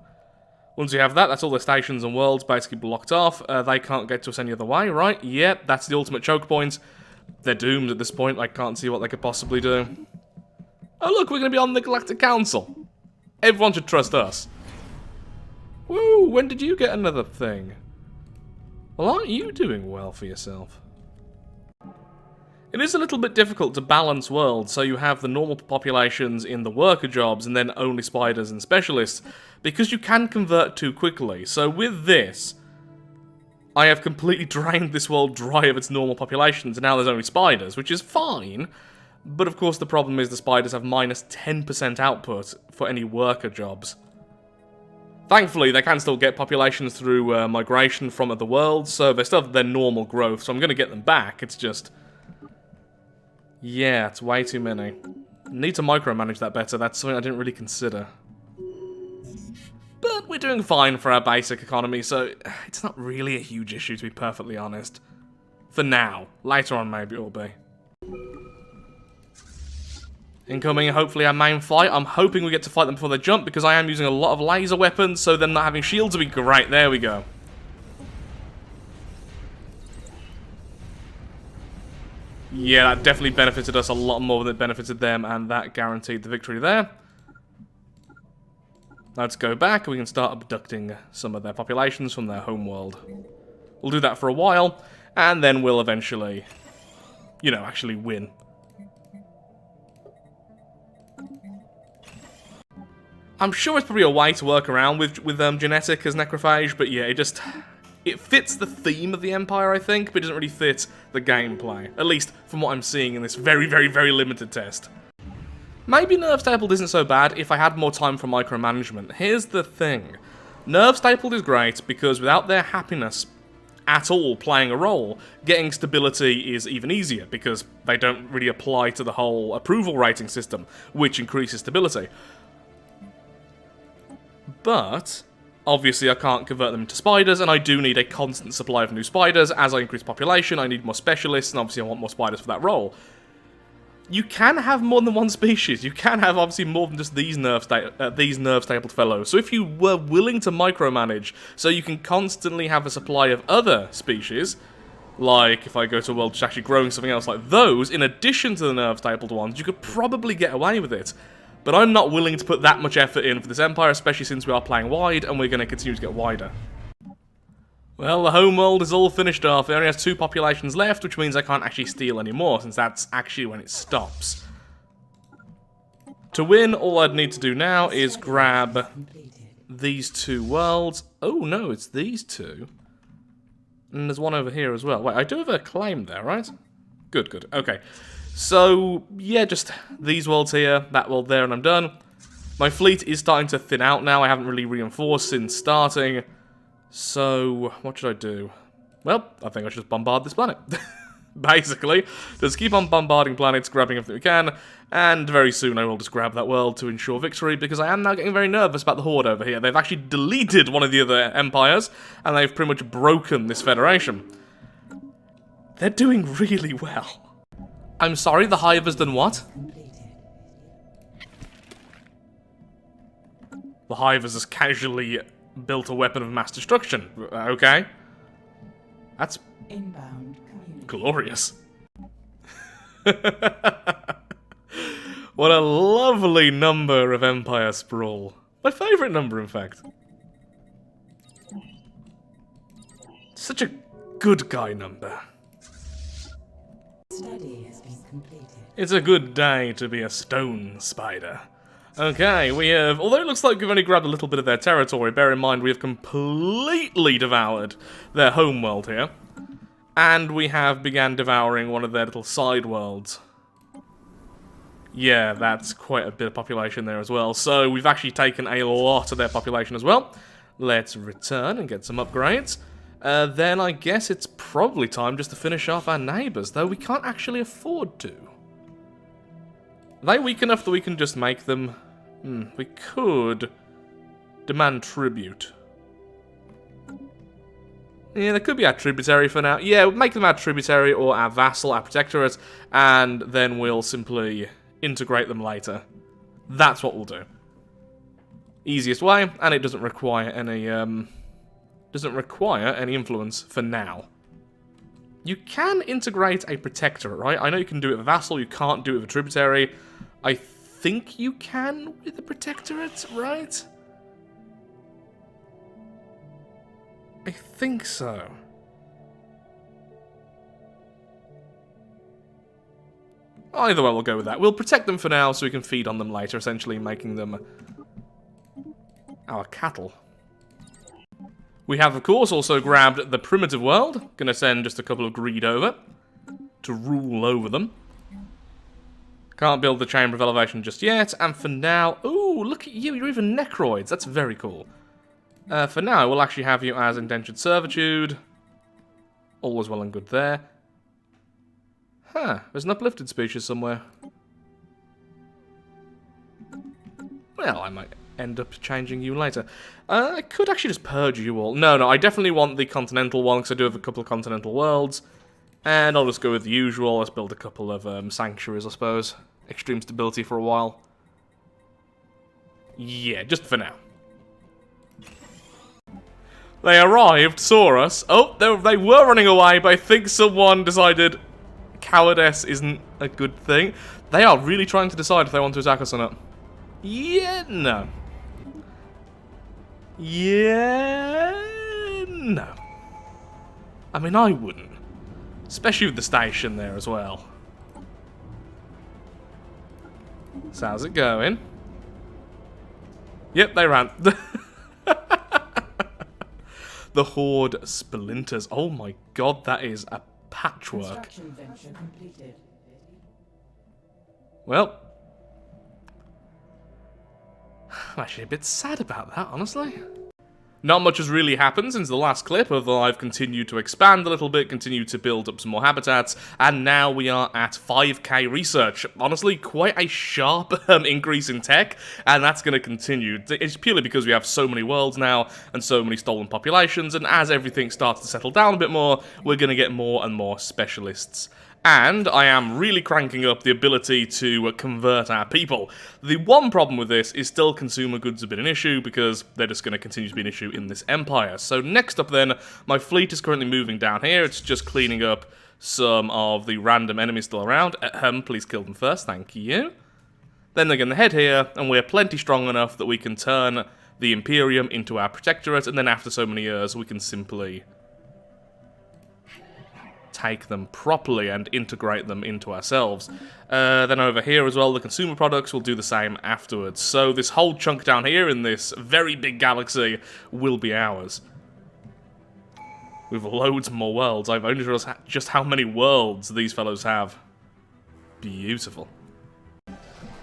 Once we have that, that's all the stations and worlds basically blocked off. They can't get to us any other way, right? Yep, that's the ultimate choke point. They're doomed at this point. I can't see what they could possibly do. Oh look, we're going to be on the Galactic Council. Everyone should trust us. Woo, when did you get another thing? Well, aren't you doing well for yourself? It is a little bit difficult to balance worlds, so you have the normal populations in the worker jobs and then only spiders and specialists, because you can convert too quickly. So with this, I have completely drained this world dry of its normal populations, and now there's only spiders, which is fine, but of course the problem is the spiders have minus 10% output for any worker jobs. Thankfully, they can still get populations through migration from other worlds, so they still have their normal growth, so I'm going to get them back. It's just... yeah, it's way too many. Need to micromanage that better. That's something I didn't really consider. But we're doing fine for our basic economy, so it's not really a huge issue, to be perfectly honest. For now. Later on, maybe it will be. Incoming, hopefully, our main fight. I'm hoping we get to fight them before they jump, because I am using a lot of laser weapons, so them not having shields would be great. There we go. Yeah, that definitely benefited us a lot more than it benefited them, and that guaranteed the victory there. Let's go back, and we can start abducting some of their populations from their homeworld. We'll do that for a while, and then we'll eventually, you know, actually win. I'm sure it's probably a way to work around with genetic as necrophage, but yeah, it fits the theme of the Empire, I think, but it doesn't really fit the gameplay. At least from what I'm seeing in this very, very, very limited test. Maybe Nerve Stapled isn't so bad if I had more time for micromanagement. Here's the thing. Nerve Stapled is great because without their happiness at all playing a role, getting stability is even easier because they don't really apply to the whole approval rating system, which increases stability. But obviously I can't convert them into spiders, and I do need a constant supply of new spiders. As I increase population, I need more specialists, and obviously I want more spiders for that role. You can have more than one species. You can have, obviously, more than just these nerve-stapled fellows. So if you were willing to micromanage, so you can constantly have a supply of other species, like if I go to a world that's actually growing something else like those, in addition to the nerve-stapled ones, you could probably get away with it. But I'm not willing to put that much effort in for this Empire, especially since we are playing wide, and we're going to continue to get wider. Well, the homeworld is all finished off. It only has 2 populations left, which means I can't actually steal anymore, since that's actually when it stops. To win, all I'd need to do now is grab these 2 worlds. Oh, no, it's these 2. And there's one over here as well. Wait, I do have a claim there, right? Good, good. Okay. So, yeah, just these worlds here, that world there, and I'm done. My fleet is starting to thin out now. I haven't really reinforced since starting. So, what should I do? Well, I think I should just bombard this planet. Basically, just keep on bombarding planets, grabbing everything we can, and very soon I will just grab that world to ensure victory, because I am now getting very nervous about the Horde over here. They've actually deleted one of the other empires, and they've pretty much broken this Federation. They're doing really well. I'm sorry, the Hive has done what? The hive has just casually built a weapon of mass destruction. Okay. That's Inbound community. glorious. What a lovely number of Empire Sprawl. My favourite number, in fact. Such a good guy number. Study has been completed. It's a good day to be a stone spider. Okay, we have... Although it looks like we've only grabbed a little bit of their territory, bear in mind we have completely devoured their homeworld here. And we have began devouring one of their little side worlds. Yeah, that's quite a bit of population there as well. So we've actually taken a lot of their population as well. Let's return and get some upgrades. Then I guess it's probably time just to finish off our neighbours, though we can't actually afford to. Are they weak enough that we can just make them... we could demand tribute. Yeah, that could be our tributary for now. Yeah, we'll make them our tributary or our vassal, our protectorate, and then we'll simply integrate them later. That's what we'll do. Easiest way, and it doesn't require any influence for now. You can integrate a protectorate, right? I know you can do it with a vassal, you can't do it with a tributary. I think you can with a protectorate, right? I think so. Either way, we'll go with that. We'll protect them for now so we can feed on them later, essentially making them our cattle. We have, of course, also grabbed the primitive world. Gonna send just a couple of greed over to rule over them. Can't build the Chamber of Elevation just yet, and for now... Ooh, look at you, you're even Necroids. That's very cool. For now, we'll actually have you as Indentured Servitude. All is well and good there. Huh, there's an uplifted species somewhere. Well, I might end up changing you later. I could actually just purge you all. No, I definitely want the continental one, because I do have a couple of continental worlds. And I'll just go with the usual. Let's build a couple of sanctuaries, I suppose. Extreme stability for a while. Yeah, just for now. They arrived, saw us. Oh, they were running away, but I think someone decided cowardice isn't a good thing. They are really trying to decide if they want to attack us or not. Yeah, no. Yeah, no. I mean, I wouldn't. Especially with the station there as well. So how's it going? Yep, they ran. The Horde splinters. Oh my god, that is a patchwork. Construction venture completed. Well, I'm actually a bit sad about that, honestly. Not much has really happened since the last clip, although I've continued to expand a little bit, continued to build up some more habitats, and now we are at 5k research. Honestly, quite a sharp increase in tech, and that's going to continue. It's purely because we have so many worlds now, and so many stolen populations, and as everything starts to settle down a bit more, we're going to get more and more specialists. And I am really cranking up the ability to convert our people. The one problem with this is still consumer goods have been an issue, because they're just going to continue to be an issue in this empire. So next up then, my fleet is currently moving down here. It's just cleaning up some of the random enemies still around. Please kill them first, thank you. Then they're going to head here, and we're plenty strong enough that we can turn the Imperium into our protectorate, and then after so many years, we can simply take them properly and integrate them into ourselves. Then over here as well, the consumer products will do the same afterwards. So this whole chunk down here in this very big galaxy will be ours. With loads more worlds. I've only realized just how many worlds these fellows have. Beautiful.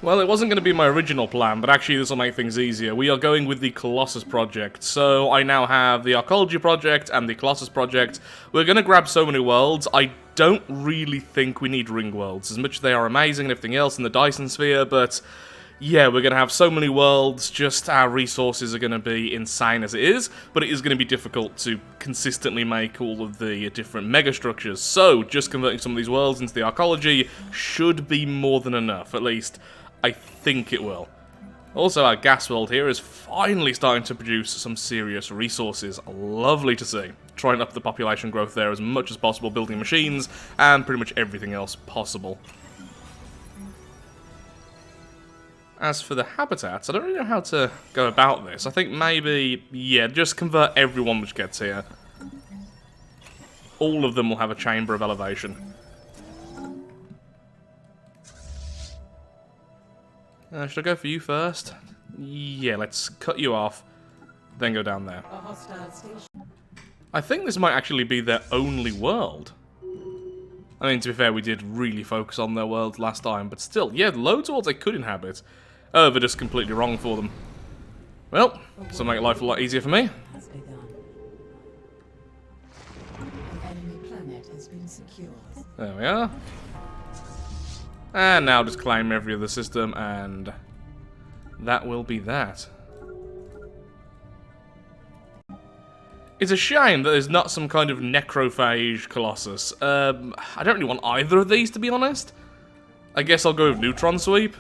Well, it wasn't going to be my original plan, but actually this will make things easier. We are going with the Colossus project. So I now have the Arcology project and the Colossus project. We're going to grab so many worlds. I don't really think we need ring worlds, as much as they are amazing and everything else in the Dyson sphere, but yeah, we're going to have so many worlds, just our resources are going to be insane as it is, but it is going to be difficult to consistently make all of the different megastructures. So just converting some of these worlds into the Arcology should be more than enough, at least I think it will. Also, our gas world here is finally starting to produce some serious resources. Lovely to see. Trying up the population growth there as much as possible, building machines, and pretty much everything else possible. As for the habitats, I don't really know how to go about this. I think maybe, yeah, just convert everyone which gets here. All of them will have a chamber of elevation. Should I go for you first? Yeah, let's cut you off, then go down there. A hostile station. I think this might actually be their only world. I mean, to be fair, we did really focus on their world last time, but still, yeah, loads of worlds they could inhabit. Oh, they're just completely wrong for them. Well, this will make life a lot easier for me. Has begun. An enemy planet has been secured. There we are. And now just claim every other system, and that will be that. It's a shame that there's not some kind of Necrophage Colossus. I don't really want either of these, to be honest. I guess I'll go with Neutron Sweep.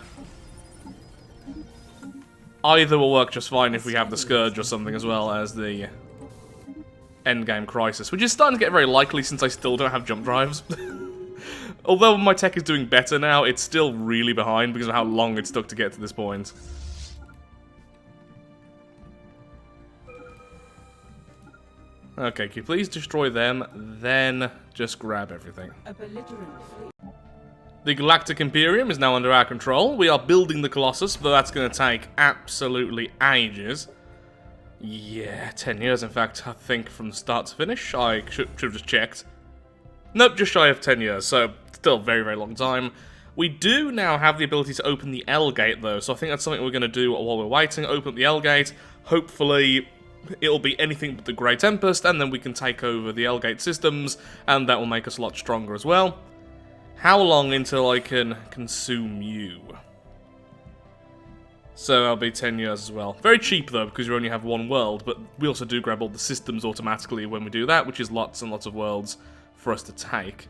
Either will work just fine if we have the Scourge or something, as well as the Endgame Crisis, which is starting to get very likely since I still don't have jump drives. Although my tech is doing better now, it's still really behind because of how long it took to get to this point. Okay, can you please destroy them, then just grab everything. A belligerent fleet. The Galactic Imperium is now under our control. We are building the Colossus, but that's going to take absolutely ages. Yeah, 10 years in fact, I think, from start to finish. I should have just checked. Nope, just shy of 10 years, so still a very, very long time. We do now have the ability to open the L gate, though, so I think that's something we're going to do while we're waiting. Open up the L gate. Hopefully, it'll be anything but the Grey Tempest, and then we can take over the L gate systems, and that will make us a lot stronger as well. How long until I can consume you? So that'll be 10 years as well. Very cheap, though, because you only have one world, but we also do grab all the systems automatically when we do that, which is lots and lots of worlds for us to take.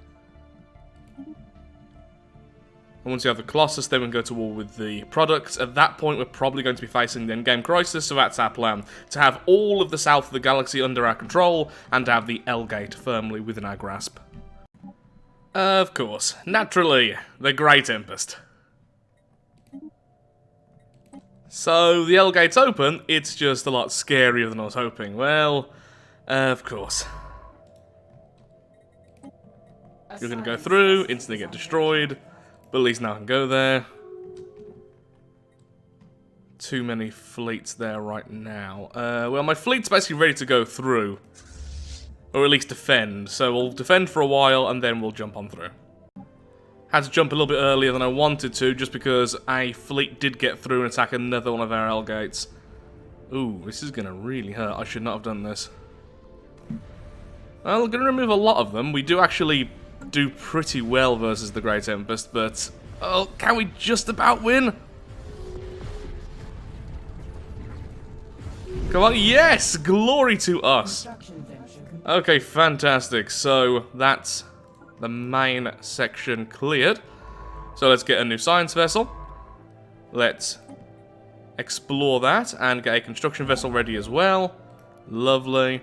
And once you have the Colossus, then we can go to war with the products. At that point, we're probably going to be facing the Endgame Crisis, so that's our plan. To have all of the south of the galaxy under our control, and to have the L gate firmly within our grasp. Of course. Naturally, the Grey Tempest. So, the L gate's open, it's just a lot scarier than I was hoping. Well, of course. You're going to go through, instantly get destroyed, but at least now I can go there. Too many fleets there right now. Well, my fleet's basically ready to go through. Or at least defend. So we'll defend for a while, and then we'll jump on through. Had to jump a little bit earlier than I wanted to, just because a fleet did get through and attack another one of our L gates. Ooh, this is going to really hurt. I should not have done this. Well, we're going to remove a lot of them. We do actually do pretty well versus the Grey Tempest, but... oh, can we just about win? Come on, yes! Glory to us! Okay, fantastic. So, that's the main section cleared. So let's get a new science vessel. Let's explore that and get a construction vessel ready as well. Lovely.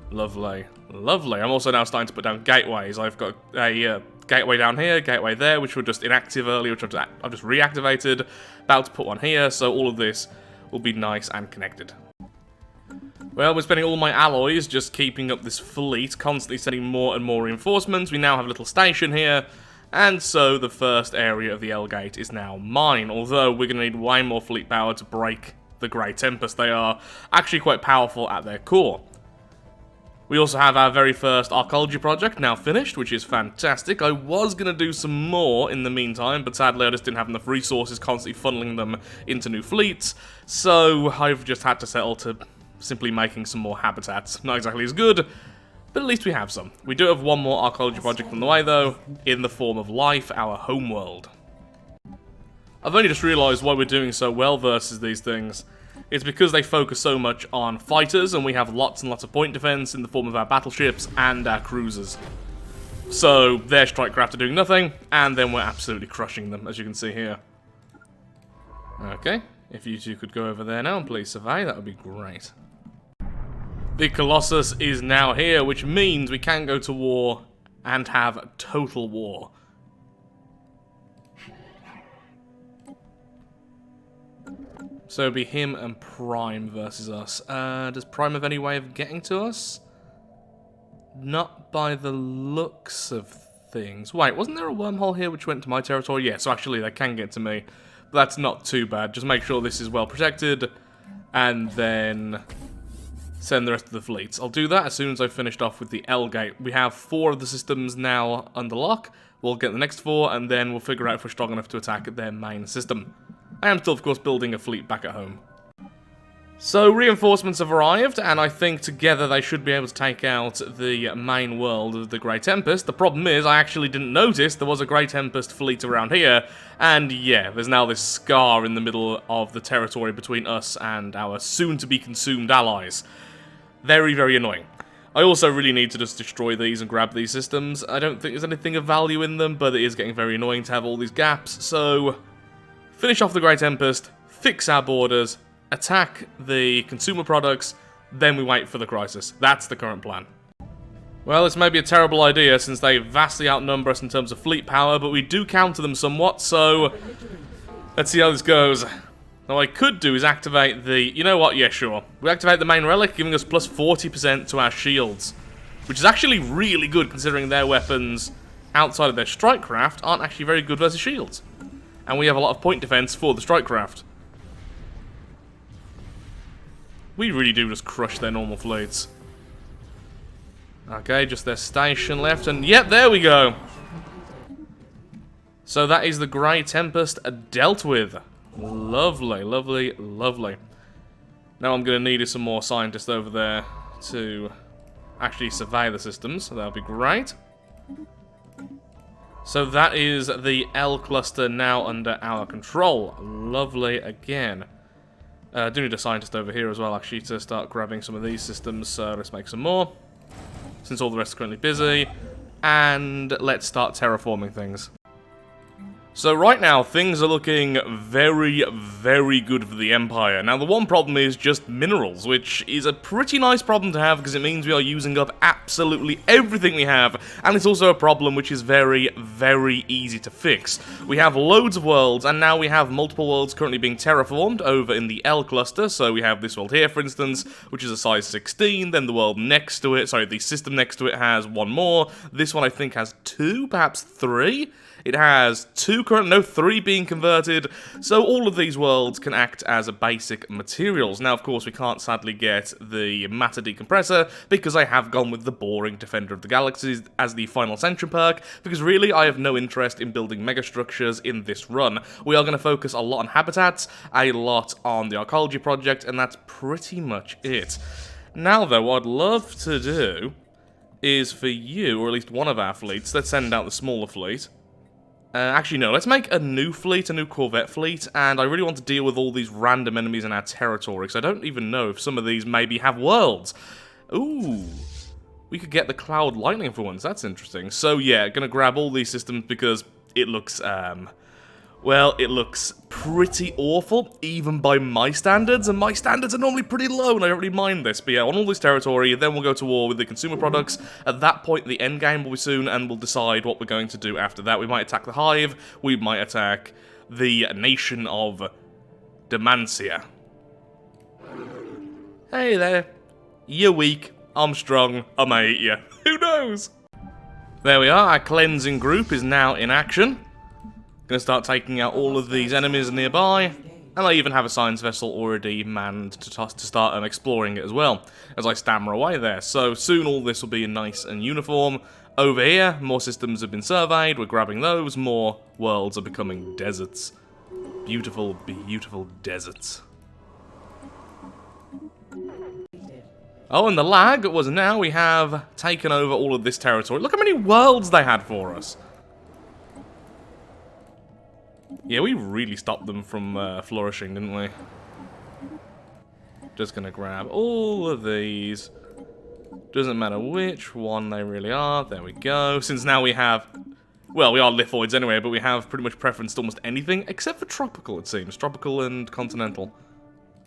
Lovely. Lovely. I'm also now starting to put down gateways. I've got a gateway down here, gateway there, which were just inactive earlier, which I've just reactivated. About to put one here, so all of this will be nice and connected. Well, we're spending all my alloys just keeping up this fleet, constantly sending more and more reinforcements. We now have a little station here, and so the first area of the L gate is now mine, although we're going to need way more fleet power to break the Grey Tempest. They are actually quite powerful at their core. We also have our very first archaeology project now finished, which is fantastic. I was going to do some more in the meantime, but sadly I just didn't have enough resources constantly funneling them into new fleets, so I've just had to settle to simply making some more habitats. Not exactly as good, but at least we have some. We do have one more archaeology project on the way, though, in the form of Life, our homeworld. I've only just realised why we're doing so well versus these things. It's because they focus so much on fighters, and we have lots and lots of point defense in the form of our battleships and our cruisers. So their strike craft are doing nothing, and then we're absolutely crushing them, as you can see here. Okay, If you two could go over there now and please survey, that would be great. The Colossus is now here, which means we can go to war and have total war. So it'd be him and Prime versus us. Does Prime have any way of getting to us? Not by the looks of things. Wait, wasn't there a wormhole here which went to my territory? Yeah, so actually they can get to me. But that's not too bad. Just make sure this is well protected. And then send the rest of the fleets. I'll do that as soon as I've finished off with the L gate. We have 4 of the systems now under lock. We'll get the next 4, and then we'll figure out if we're strong enough to attack their main system. I am still, of course, building a fleet back at home. So, reinforcements have arrived, and I think together they should be able to take out the main world of the Grey Tempest. The problem is, I actually didn't notice there was a Grey Tempest fleet around here, and yeah, there's now this scar in the middle of the territory between us and our soon-to-be-consumed allies. Very, very annoying. I also really need to just destroy these and grab these systems. I don't think there's anything of value in them, but it is getting very annoying to have all these gaps, so finish off the Grey Tempest, fix our borders, attack the consumer products, then we wait for the crisis. That's the current plan. Well, this may be a terrible idea since they vastly outnumber us in terms of fleet power, but we do counter them somewhat, so let's see how this goes. Now, what I could do is activate the... You know what? Yeah, sure. We activate the main relic, giving us plus 40% to our shields, which is actually really good considering their weapons outside of their strike craft aren't actually very good versus shields. And we have a lot of point defense for the strike craft. We really do just crush their normal fleets. Okay, just their station left, and yep, there we go. So that is the Grey Tempest dealt with. Lovely, lovely, lovely. Now I'm going to need some more scientists over there to actually survey the systems, so that'll be great. So that is the L cluster now under our control. Lovely again. I do need a scientist over here as well, actually, to start grabbing some of these systems, so let's make some more, since all the rest are currently busy. And let's start terraforming things. So right now, things are looking very, very good for the Empire. Now, the one problem is just minerals, which is a pretty nice problem to have because it means we are using up absolutely everything we have, and it's also a problem which is very, very easy to fix. We have loads of worlds, and now we have multiple worlds currently being terraformed over in the L cluster, so we have this world here, for instance, which is a size 16, then the world next to it, sorry, the system next to it has 1 more, this one I think has 2, perhaps 3? It has 2 current, no, 3 being converted, so all of these worlds can act as basic materials. Now, of course, we can't sadly get the matter decompressor, because I have gone with the boring Defender of the Galaxies as the final ascension perk, because really, I have no interest in building megastructures in this run. We are going to focus a lot on habitats, a lot on the archaeology project, and that's pretty much it. Now, though, what I'd love to do is for you, or at least one of our fleets, let's send out the smaller fleet. Actually, no, let's make a new fleet, a new Corvette fleet, and I really want to deal with all these random enemies in our territory, because I don't even know if some of these maybe have worlds. Ooh, we could get the Cloud Lightning for once, that's interesting. So yeah, gonna grab all these systems because it looks, well, it looks pretty awful, even by my standards, and my standards are normally pretty low, and I don't really mind this. But yeah, on all this territory, then we'll go to war with the consumer products. At that point, the endgame will be soon, and we'll decide what we're going to do after that. We might attack the hive, we might attack the nation of Demancia. Hey there. You're weak, I'm strong, I may eat you. Who knows? There we are, our cleansing group is now in action. Gonna start taking out all of these enemies nearby, and I even have a science vessel already manned to start exploring it as well, as I stammer away there. So soon all this will be nice and uniform. Over here, more systems have been surveyed, we're grabbing those, more worlds are becoming deserts. Beautiful, beautiful deserts. Oh, and the lag was now we have taken over all of this territory. Look how many worlds they had for us. Yeah, we really stopped them from flourishing, didn't we? Just gonna grab all of these. Doesn't matter which one they really are. There we go. Since now we have Well, we are lithoids anyway, but we have pretty much preference to almost anything, except for tropical, it seems. Tropical and continental.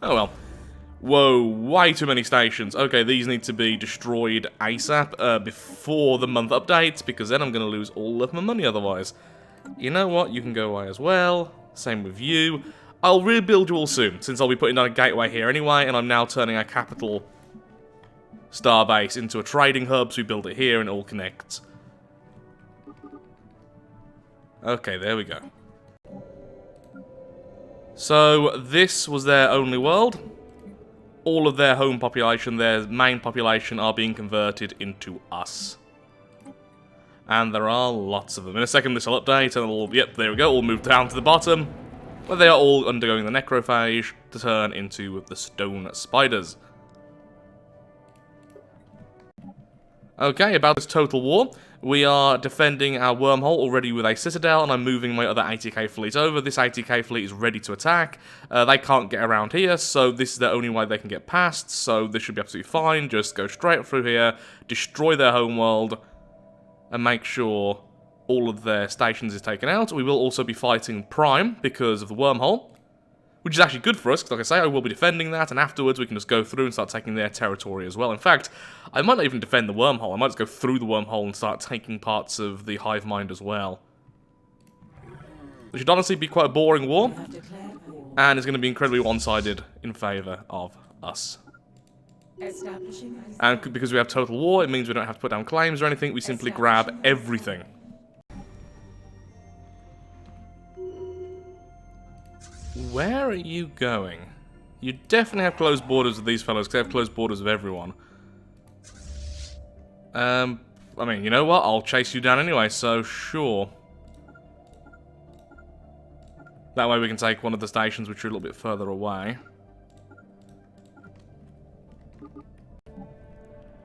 Oh well. Whoa, way too many stations. Okay, these need to be destroyed ASAP before the month updates, because then I'm going to lose all of my money otherwise. You know what? You can go away as well. Same with you. I'll rebuild you all soon, since I'll be putting down a gateway here anyway, and I'm now turning our capital starbase into a trading hub, so we build it here and it all connects. Okay, there we go. So, this was their only world. All of their home population, their main population, are being converted into us. And there are lots of them. In a second this will update and it'll, yep, there we go, all move down to the bottom, where they are all undergoing the necrophage to turn into the stone spiders. Okay, about this total war, we are defending our wormhole already with a citadel, and I'm moving my other 80k fleet over. This 80k fleet is ready to attack. They can't get around here, so this is the only way they can get past, so this should be absolutely fine. Just go straight through here, destroy their homeworld, and make sure all of their stations is taken out. We will also be fighting Prime because of the wormhole, which is actually good for us, because like I say, I will be defending that, and afterwards we can just go through and start taking their territory as well. In fact, I might not even defend the wormhole, I might just go through the wormhole and start taking parts of the hive mind as well. It should honestly be quite a boring war, and it's going to be incredibly one-sided in favour of us. And because we have total war, it means we don't have to put down claims or anything, we simply grab everything. Where are you going? You definitely have closed borders with these fellows, because they have closed borders with everyone. I mean, you know what? I'll chase you down anyway, so sure. That way we can take one of the stations which are a little bit further away.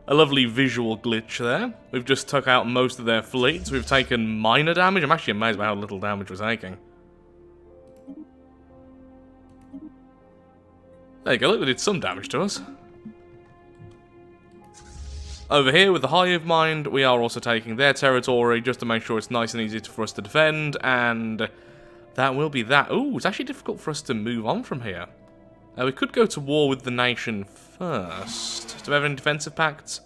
A lovely visual glitch there. We've just took out most of their fleets. We've taken minor damage. I'm actually amazed by how little damage we're taking. There you go, look, they did some damage to us. Over here with the hive mind, we are also taking their territory just to make sure it's nice and easy for us to defend, and that will be that. Ooh, it's actually difficult for us to move on from here. We could go to war with the nation first. Do we have any defensive pacts?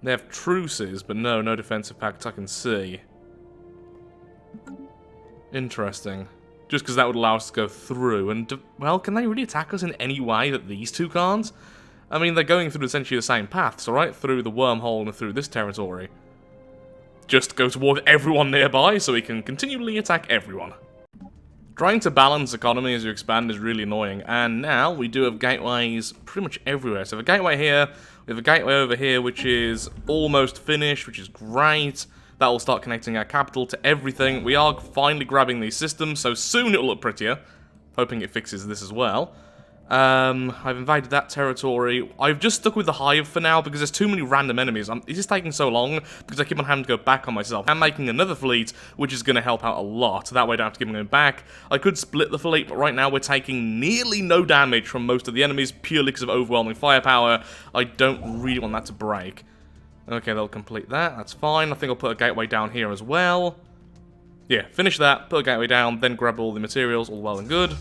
They have truces, but no defensive pacts I can see. Interesting. Just because that would allow us to go through, and, well, can they really attack us in any way that these two can't? I mean, they're going through essentially the same paths, alright? Through the wormhole and through this territory. Just go to war with everyone nearby, so we can continually attack everyone. Trying to balance economy as you expand is really annoying, and now we do have gateways pretty much everywhere. So we have a gateway here, we have a gateway over here, which is almost finished, which is great. That will start connecting our capital to everything. We are finally grabbing these systems, so soon it will look prettier. Hoping it fixes this as well. I've invaded that territory. I've just stuck with the hive for now because there's too many random enemies. It's just taking so long because I keep on having to go back on myself. I'm making another fleet, which is going to help out a lot. That way I don't have to keep on going back. I could split the fleet, but right now we're taking nearly no damage from most of the enemies purely because of overwhelming firepower. I don't really want that to break. Okay, they'll complete that. That's fine. I think I'll put a gateway down here as well. Yeah, finish that, put a gateway down, then grab all the materials, all well and good.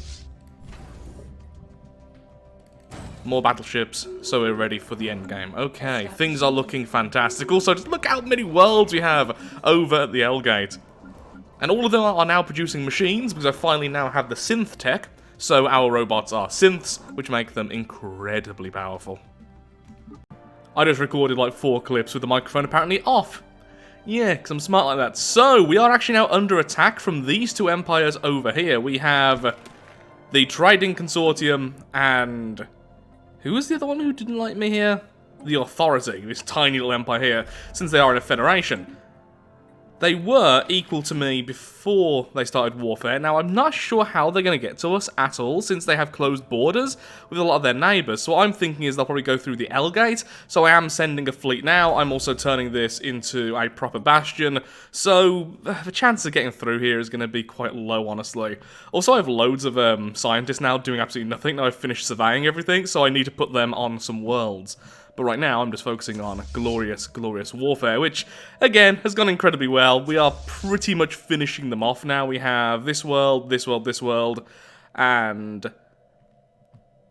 More battleships, so we're ready for the endgame. Okay, things are looking fantastic. Also, just look how many worlds we have over at the L-Gate. And all of them are now producing machines, because I finally now have the synth tech, so our robots are synths, which make them incredibly powerful. I just recorded like 4 clips with the microphone apparently off. Yeah, because I'm smart like that. So, we are actually now under attack from these two empires over here. We have the Trading Consortium and... who was the other one who didn't like me here? The Authority, this tiny little empire here, since they are in a federation. They were equal to me before they started warfare. Now, I'm not sure how they're going to get to us at all, since they have closed borders with a lot of their neighbours. So what I'm thinking is they'll probably go through the L-Gate. So I am sending a fleet now. I'm also turning this into a proper bastion. So the chance of getting through here is going to be quite low, honestly. Also, I have loads of scientists now doing absolutely nothing. Now I've finished surveying everything, so I need to put them on some worlds. But right now, I'm just focusing on glorious, glorious warfare, which, again, has gone incredibly well. We are pretty much finishing them off now. We have this world, this world, this world, and...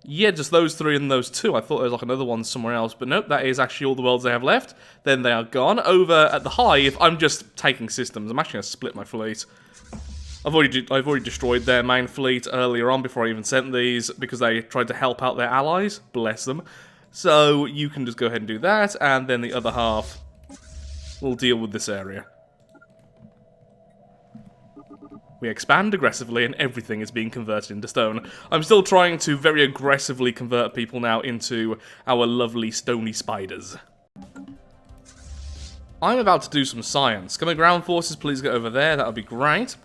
yeah, just those 3 and those 2. I thought there was like another one somewhere else, but nope, that is actually all the worlds they have left. Then they are gone. Over at the Hive, I'm just taking systems. I'm actually going to split my fleet. I've already destroyed their main fleet earlier on before I even sent these, because they tried to help out their allies. Bless them. So you can just go ahead and do that, and then the other half will deal with this area. We expand aggressively and everything is being converted into stone. I'm still trying to very aggressively convert people now into our lovely stony spiders. I'm about to do some science. Can my ground forces please get over there? That would be great.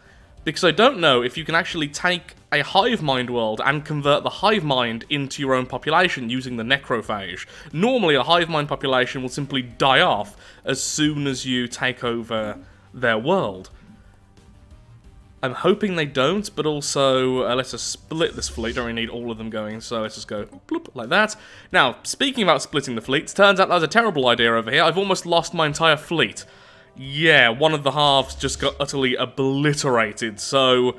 Because I don't know if you can actually take a hive mind world and convert the hive mind into your own population using the necrophage. Normally a hive mind population will simply die off as soon as you take over their world. I'm hoping they don't, but also, let's just split this fleet. Don't really need all of them going, so let's just go bloop, like that. Now, speaking about splitting the fleets, turns out that was a terrible idea over here. I've almost lost my entire fleet. Yeah, one of the halves just got utterly obliterated, so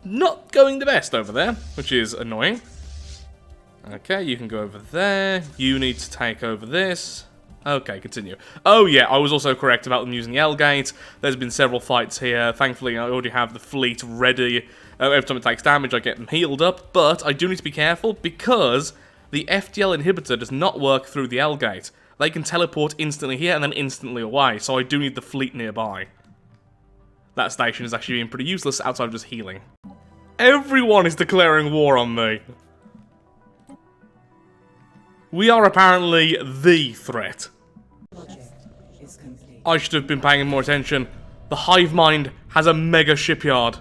not going the best over there, which is annoying. Okay, you can go over there. You need to take over this. Okay, continue. Oh yeah, I was also correct about them using the L-Gate. There's been several fights here. Thankfully, I already have the fleet ready. Every time it takes damage, I get them healed up. But I do need to be careful because the FTL inhibitor does not work through the L-Gate. They can teleport instantly here and then instantly away, so I do need the fleet nearby. That station is actually being pretty useless outside of just healing. Everyone is declaring war on me. We are apparently the threat. I should have been paying more attention. The hive mind has a mega shipyard.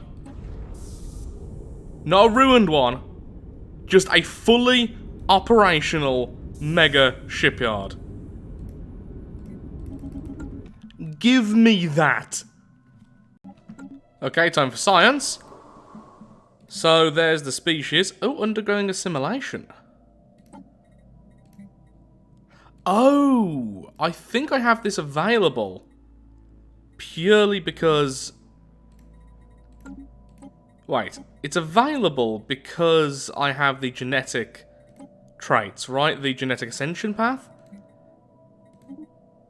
Not a ruined one, just a fully operational mega shipyard. Give me that. Okay, time for science. So there's the species. Oh, undergoing assimilation. Oh, I think I have this available purely because... wait, it's available because I have the genetic traits, right? The genetic ascension path?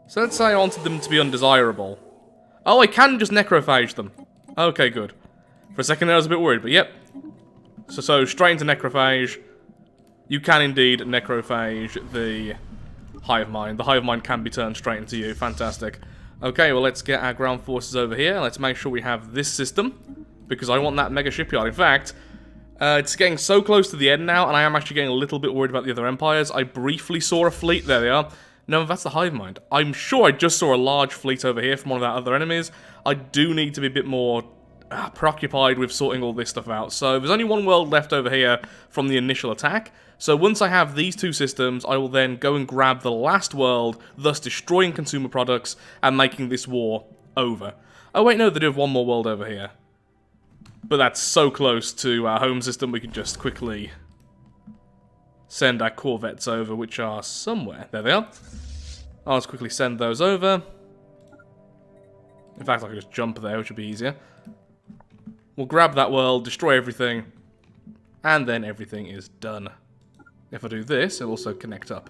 So let's say I wanted them to be undesirable. Oh, I can just necrophage them. Okay, good. For a second I was a bit worried, but yep. So straight into necrophage. You can indeed necrophage the... hive mind. The hive mind can be turned straight into you. Fantastic. Okay, well, let's get our ground forces over here. Let's make sure we have this system, because I want that mega shipyard. In fact, it's getting so close to the end now, and I am actually getting a little bit worried about the other empires. I briefly saw a fleet. There they are. No, that's the hive mind. I'm sure I just saw a large fleet over here from one of our other enemies. I do need to be a bit more preoccupied with sorting all this stuff out. So there's only one world left over here from the initial attack. So once I have these two systems, I will then go and grab the last world, thus destroying consumer products and making this war over. Oh wait, no, they do have one more world over here. But that's so close to our home system, we can just quickly send our corvettes over, which are somewhere. There they are. I'll just quickly send those over. In fact, I could just jump there, which would be easier. We'll grab that world, destroy everything, and then everything is done. If I do this, it'll also connect up.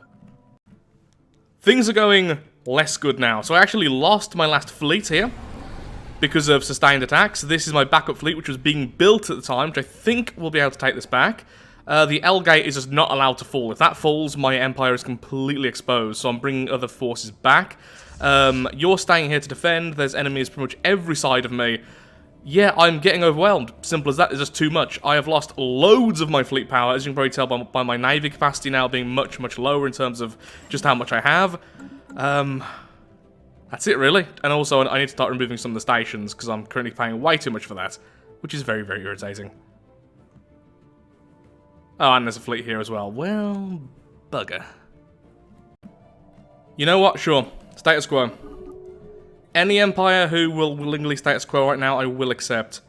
Things are going less good now. So I actually lost my last fleet here because of sustained attacks. This is my backup fleet, which was being built at the time, which I think we'll be able to take this back. The L-Gate is just not allowed to fall. If that falls, my empire is completely exposed, so I'm bringing other forces back. You're staying here to defend. There's enemies pretty much every side of me. Yeah, I'm getting overwhelmed. Simple as that. It's just too much. I have lost loads of my fleet power, as you can probably tell by my navy capacity now being much, much lower in terms of just how much I have. That's it, really. And also, I need to start removing some of the stations, because I'm currently paying way too much for that, which is very, very irritating. Oh, and there's a fleet here as well. Well, bugger. You know what? Sure. Status quo. Any empire who will willingly status quo right now, I will accept.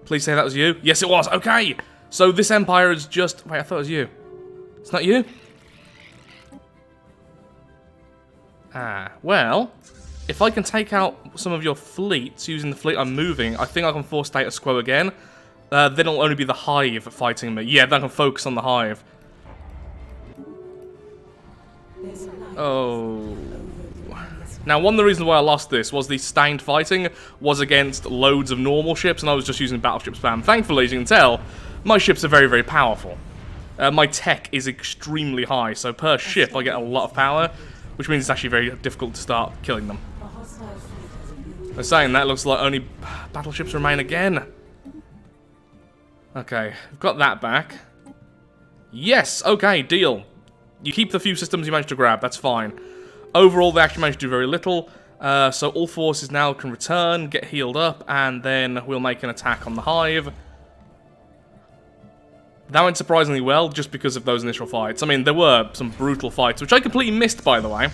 Please say that was you. Yes, it was. Okay. So this empire is just... Wait, I thought it was you. It's not you? Well, if I can take out some of your fleets using the fleet I'm moving, I think I can force status quo again. Then it'll only be the hive fighting me. Yeah, then I can focus on the hive. Oh. Now, one of the reasons why I lost this was the stained fighting was against loads of normal ships, and I was just using battleship spam. Thankfully, as you can tell, my ships are very, very powerful. My tech is extremely high, so per ship I get a lot of power, which means it's actually very difficult to start killing them. I'm saying that looks like only battleships remain again. Okay, we've got that back. Yes, okay, deal. You keep the few systems you managed to grab, that's fine. Overall, they actually managed to do very little, so all forces now can return, get healed up, and then we'll make an attack on the hive. That went surprisingly well, just because of those initial fights. I mean, there were some brutal fights, which I completely missed, by the way.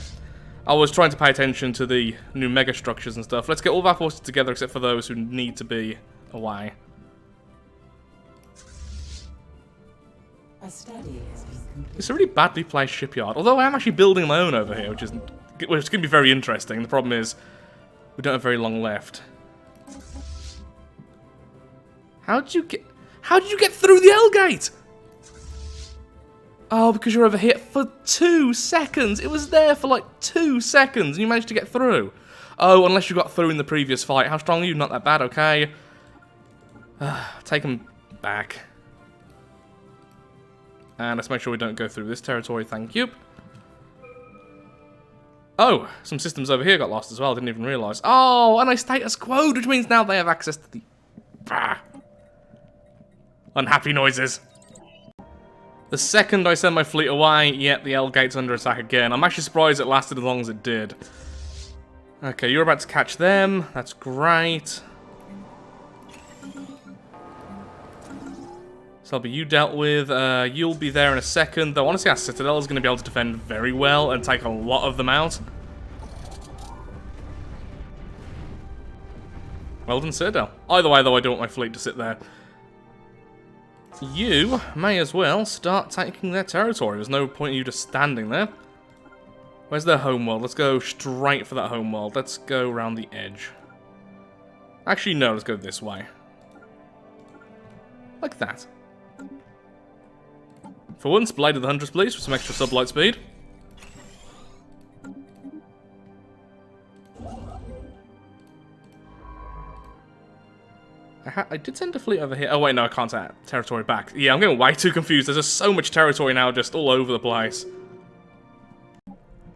I was trying to pay attention to the new mega structures and stuff. Let's get all of our forces together, except for those who need to be away. A study has been completed. It's a really badly placed shipyard, although I am actually building my own over here, which is going to be very interesting. The problem is, we don't have very long left. How did you get through the L gate? Oh, because you're over here for 2 seconds. It was there for like 2 seconds, and you managed to get through. Oh, unless you got through in the previous fight. How strong are you? Not that bad, okay. Take them back. And let's make sure we don't go through this territory, thank you. Oh, some systems over here got lost as well, didn't even realise. Oh, and I status quo'd, which means now they have access to the... unhappy noises. The second I send my fleet away, yet the L gate's under attack again. I'm actually surprised it lasted as long as it did. Okay, you're about to catch them. That's great. So that'll be you dealt with. You'll be there in a second. Though honestly, our Citadel is going to be able to defend very well and take a lot of them out. Well done, Citadel. Either way, though, I don't want my fleet to sit there. You may as well start taking their territory. There's no point in you just standing there. Where's their homeworld? Let's go straight for that homeworld. Let's go around the edge. Actually, no, let's go this way. Like that. For once, Blade of the Huntress, please, for some extra sublight speed. I did send a fleet over here. Oh, wait, no, I can't take territory back. Yeah, I'm getting way too confused. There's just so much territory now just all over the place.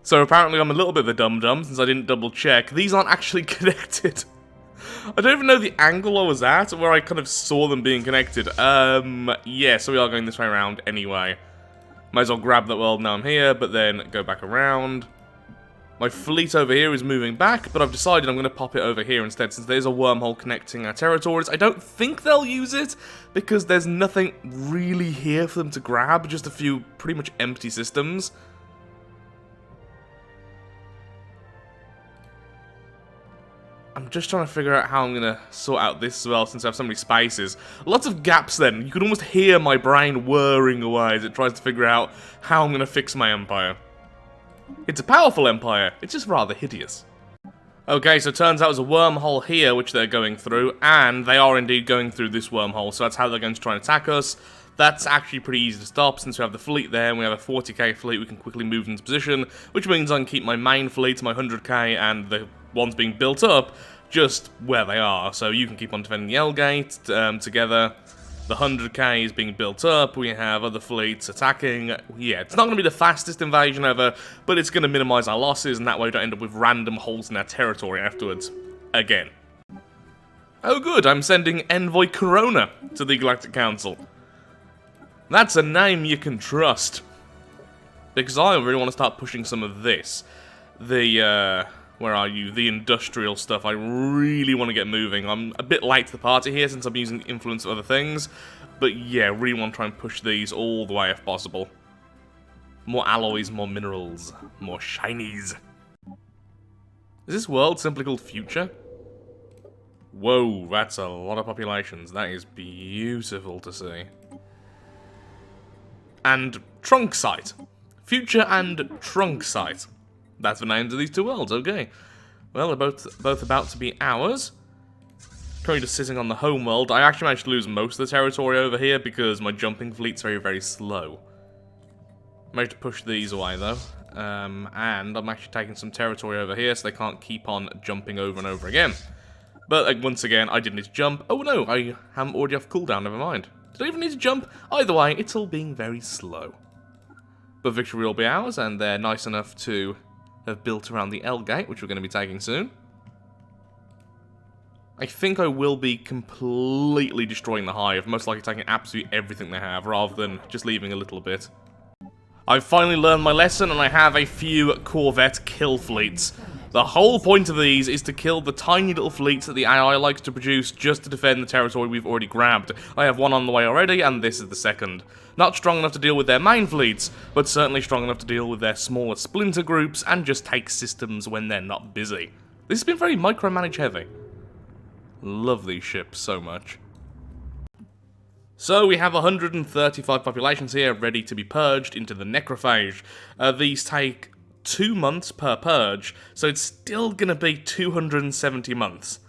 So apparently I'm a little bit of a dum-dum since I didn't double-check. These aren't actually connected. I don't even know the angle I was at, where I kind of saw them being connected. Yeah, so we are going this way around anyway. Might as well grab that world now I'm here, but then go back around. My fleet over here is moving back, but I've decided I'm going to pop it over here instead, since there's a wormhole connecting our territories. I don't think they'll use it, because there's nothing really here for them to grab, just a few pretty much empty systems. I'm just trying to figure out how I'm going to sort out this as well, since I have so many spaces. Lots of gaps then. You can almost hear my brain whirring away as it tries to figure out how I'm going to fix my empire. It's a powerful empire, it's just rather hideous. Okay, so it turns out there's a wormhole here which they're going through, and they are indeed going through this wormhole, so that's how they're going to try and attack us. That's actually pretty easy to stop, since we have the fleet there, and we have a 40k fleet, we can quickly move into position, which means I can keep my main fleet, my 100k, and the ones being built up, just where they are. So you can keep on defending the L-Gate together. The 100k is being built up, we have other fleets attacking. Yeah, it's not going to be the fastest invasion ever, but it's going to minimise our losses, and that way we don't end up with random holes in our territory afterwards. Again. Oh good, I'm sending Envoy Corona to the Galactic Council. That's a name you can trust. Because I really want to start pushing some of this. The, where are you? The industrial stuff. I really want to get moving. I'm a bit late to the party here since I'm using the influence of other things. But yeah, really want to try and push these all the way if possible. More alloys, more minerals, more shinies. Is this world simply called Future? Whoa, that's a lot of populations. That is beautiful to see. And Trunk Site. Future and Trunk Site. That's the names of these two worlds, okay. Well, they're both about to be ours. Currently just sitting on the home world. I actually managed to lose most of the territory over here because my jumping fleet's very, very slow. Managed to push these away, though. And I'm actually taking some territory over here so they can't keep on jumping over and over again. But, like, once again, I didn't need to jump. Oh, no, I am already off cooldown, never mind. Did I even need to jump? Either way, it's all being very slow. But victory will be ours, and they're nice enough to have built around the L gate, which we're going to be taking soon. I think I will be completely destroying the hive, most likely taking absolutely everything they have, rather than just leaving a little bit. I've finally learned my lesson, and I have a few Corvette kill fleets. The whole point of these is to kill the tiny little fleets that the AI likes to produce just to defend the territory we've already grabbed. I have one on the way already, and this is the second. Not strong enough to deal with their main fleets, but certainly strong enough to deal with their smaller splinter groups and just take systems when they're not busy. This has been very micromanage heavy. Love these ships so much. So we have 135 populations here ready to be purged into the Necrophage. These take 2 months per purge, so it's still gonna be 270 months.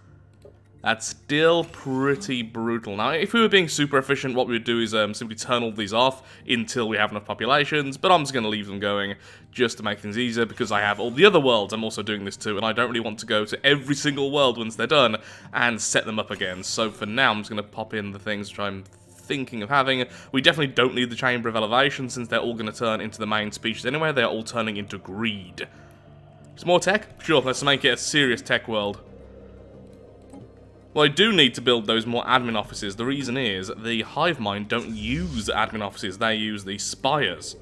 That's still pretty brutal. Now, if we were being super efficient, what we would do is simply turn all these off until we have enough populations, but I'm just going to leave them going just to make things easier because I have all the other worlds I'm also doing this to, and I don't really want to go to every single world once they're done and set them up again. So for now, I'm just going to pop in the things which I'm thinking of having. We definitely don't need the Chamber of Elevation since they're all going to turn into the main species anyway. They're all turning into greed. Some more tech? Sure, let's make it a serious tech world. Well, I do need to build those more admin offices. The reason is, the hive mind don't use admin offices, they use the spires.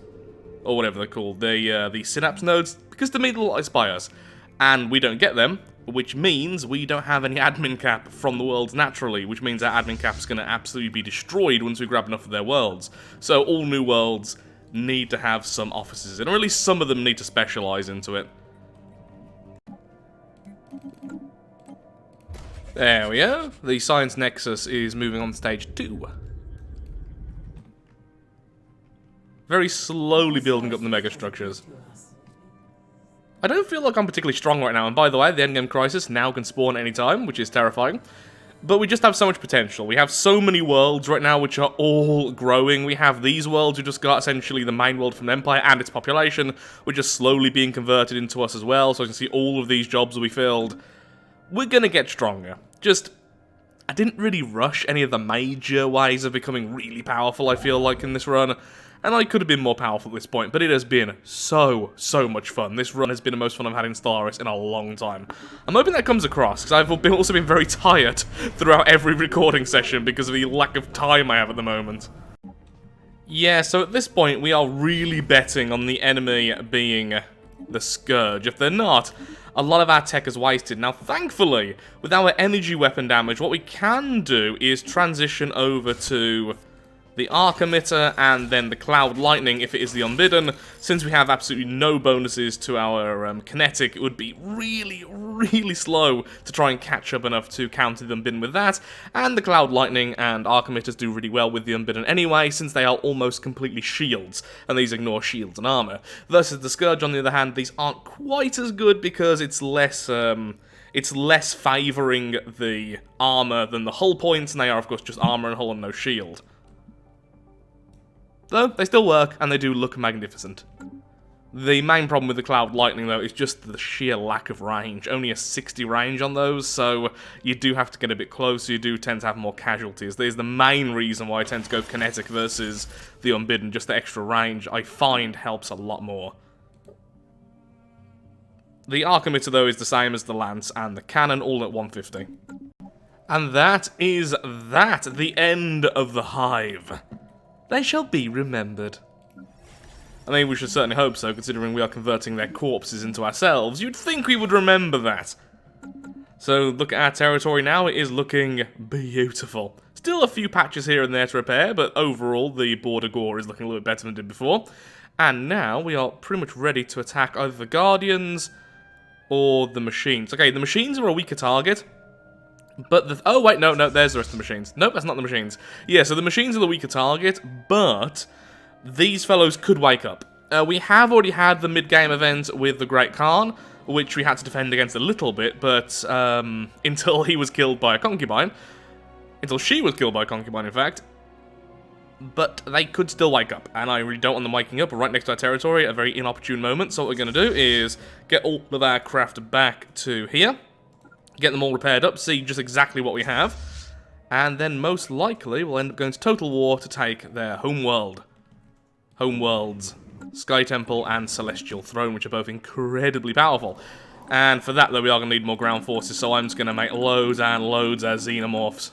Or whatever they're called, the synapse nodes, because to me they're like spires. And we don't get them, which means we don't have any admin cap from the worlds naturally, which means our admin cap is going to absolutely be destroyed once we grab enough of their worlds. So all new worlds need to have some offices, and or at least some of them need to specialise into it. There we go. The Science Nexus is moving on to stage 2. Very slowly building up the megastructures. I don't feel like I'm particularly strong right now, and by the way, the Endgame crisis now can spawn anytime, which is terrifying. But we just have so much potential. We have so many worlds right now which are all growing. We have these worlds who just got essentially the main world from the Empire and its population, which are slowly being converted into us as well, so I can see all of these jobs will be filled. We're gonna get stronger. Just, I didn't really rush any of the major ways of becoming really powerful, I feel like, in this run. And I could have been more powerful at this point, but it has been so much fun. This run has been the most fun I've had in Stellaris in a long time. I'm hoping that comes across, because I've also been very tired throughout every recording session because of the lack of time I have at the moment. Yeah, so at this point, we are really betting on the enemy being the Scourge. If they're not, a lot of our tech is wasted. Now, thankfully, with our energy weapon damage, what we can do is transition over to the arc emitter and then the cloud lightning if it is the unbidden. Since we have absolutely no bonuses to our kinetic, it would be really slow to try and catch up enough to counter the unbidden with that. And the cloud lightning and arc emitters do really well with the unbidden anyway, since they are almost completely shields, and these ignore shields and armor. Versus the Scourge, on the other hand, these aren't quite as good because it's less favouring the armor than the hull points, and they are of course just armor and hull and no shield. Though, they still work, and they do look magnificent. The main problem with the Cloud Lightning, though, is just the sheer lack of range. Only a 60 range on those, so you do have to get a bit closer, you do tend to have more casualties. There's the main reason why I tend to go kinetic versus the Unbidden. Just the extra range, I find, helps a lot more. The arc emitter, though, is the same as the lance and the cannon, all at 150. And that is that, the end of the hive. They shall be remembered. I mean, we should certainly hope so, considering we are converting their corpses into ourselves. You'd think we would remember that. So, look at our territory now, it is looking beautiful. Still a few patches here and there to repair, but overall, the border gore is looking a little bit better than it did before. And now, we are pretty much ready to attack either the Guardians or the Machines. Okay, the Machines are a weaker target. But the... oh, wait, no, there's the rest of the Machines. Nope, that's not the Machines. Yeah, so the Machines are the weaker target, but these fellows could wake up. We have already had the mid-game event with the Great Khan, which we had to defend against a little bit, but until he was killed by a concubine. Until she was killed by a concubine, in fact. But they could still wake up, and I really don't want them waking up right next to our territory at a very inopportune moment. So what we're going to do is get all of our craft back to here, get them all repaired up, see just exactly what we have, and then most likely we'll end up going to total war to take their homeworld. Homeworlds, Sky Temple and Celestial Throne, which are both incredibly powerful. And for that, though, we are going to need more ground forces, so I'm just going to make loads and loads of xenomorphs.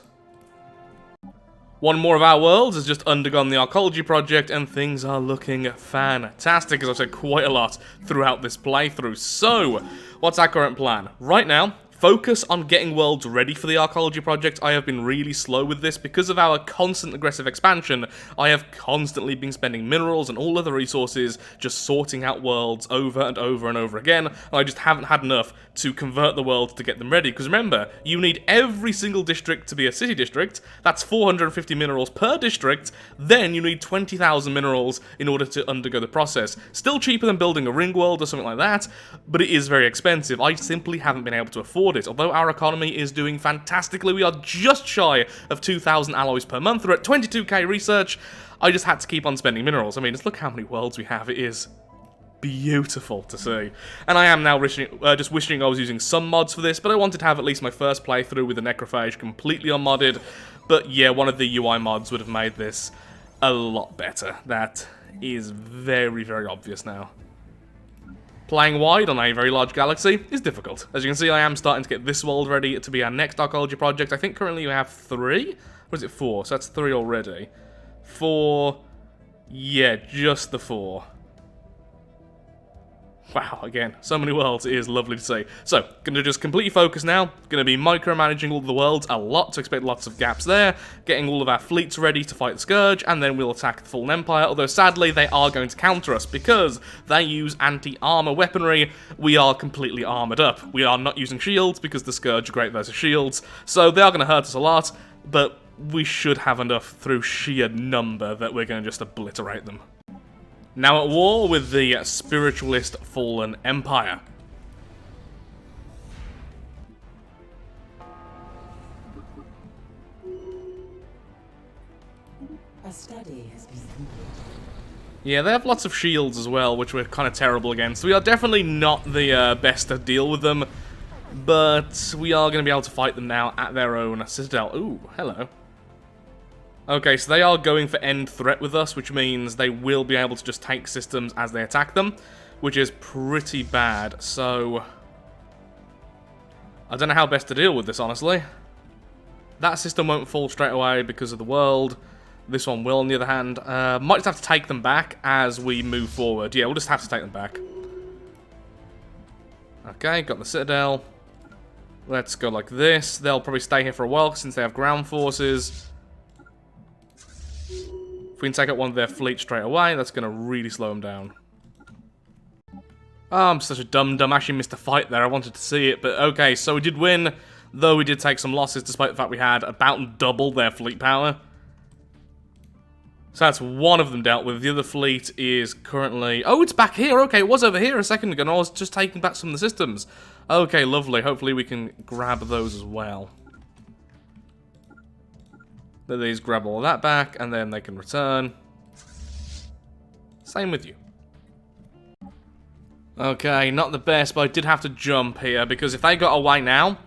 One more of our worlds has just undergone the archaeology project, and things are looking fantastic, as I've said quite a lot throughout this playthrough. So, what's our current plan? Right now, focus on getting worlds ready for the archaeology project. I have been really slow with this because of our constant aggressive expansion. I have constantly been spending minerals and all other resources just sorting out worlds over and over and over again, and I just haven't had enough to convert the worlds to get them ready. Because remember, you need every single district to be a city district. That's 450 minerals per district. Then you need 20,000 minerals in order to undergo the process. Still cheaper than building a ring world or something like that, but it is very expensive. I simply haven't been able to afford it. Although our economy is doing fantastically, we are just shy of 2,000 alloys per month. We're at 22k research. I just had to keep on spending minerals. I mean, just look how many worlds we have. It is beautiful to see. And I am now just wishing I was using some mods for this, but I wanted to have at least my first playthrough with the Necrophage completely unmodded. But yeah, one of the UI mods would have made this a lot better. That is very, very obvious now. Playing wide on a very large galaxy is difficult. As you can see, I am starting to get this world ready to be our next archaeology project. I think currently you have 3? Or is it 4? So that's 3 already. 4. Yeah, just the 4. Wow, again, so many worlds, it is lovely to see. So, gonna just completely focus now, gonna be micromanaging all the worlds a lot, to expect lots of gaps there, getting all of our fleets ready to fight the Scourge, and then we'll attack the Fallen Empire, although sadly they are going to counter us, because they use anti-armor weaponry. We are completely armored up. We are not using shields, because the Scourge are great versus shields, so they are gonna hurt us a lot, but we should have enough through sheer number that we're gonna just obliterate them. Now at war with the Spiritualist Fallen Empire. A study has been completed. Yeah, they have lots of shields as well, which we're kind of terrible against. We are definitely not the best to deal with them, but we are going to be able to fight them now at their own citadel. Ooh, hello. Okay, so they are going for end threat with us, which means they will be able to just tank systems as they attack them, which is pretty bad. So, I don't know how best to deal with this, honestly. That system won't fall straight away because of the world. This one will, on the other hand. Might just have to take them back as we move forward. Yeah, we'll just have to take them back. Okay, got the citadel. Let's go like this. They'll probably stay here for a while since they have ground forces. If we can take out one of their fleet straight away, that's going to really slow them down. Oh, I'm such a dum-dum. I actually missed a fight there. I wanted to see it, but okay, so we did win, though we did take some losses, despite the fact we had about double their fleet power. So that's one of them dealt with. The other fleet is currently... Oh, it's back here. Okay, it was over here a second ago, and I was just taking back some of the systems. Okay, lovely. Hopefully we can grab those as well. Then these grab all of that back, and then they can return. Same with you. Okay, not the best, but I did have to jump here, because if they got away now,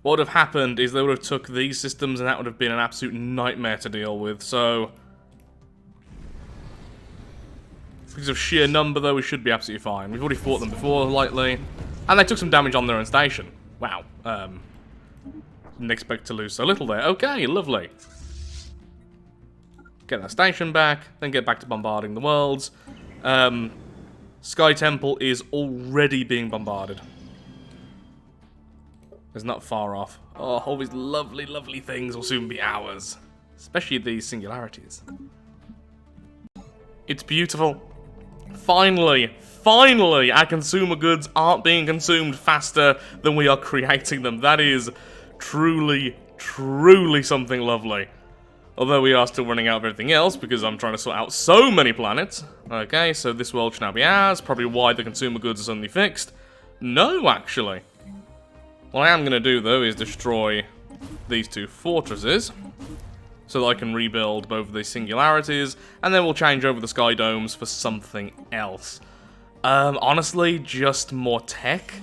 what would have happened is they would have took these systems, and that would have been an absolute nightmare to deal with, so... Because of sheer number, though, we should be absolutely fine. We've already fought them before, lightly. And they took some damage on their own station. Wow. Didn't expect to lose so little there. Okay, lovely. Get that station back, then get back to bombarding the worlds. Sky Temple is already being bombarded. It's not far off. Oh, all these lovely, lovely things will soon be ours. Especially these singularities. It's beautiful. Finally, finally, our consumer goods aren't being consumed faster than we are creating them. That is truly, truly something lovely. Although we are still running out of everything else because I'm trying to sort out so many planets. Okay, so this world should now be ours. Probably why the consumer goods are suddenly fixed. No, actually. What I am going to do, though, is destroy these two fortresses so that I can rebuild both of these singularities, and then we'll change over the sky domes for something else. Honestly, just more tech.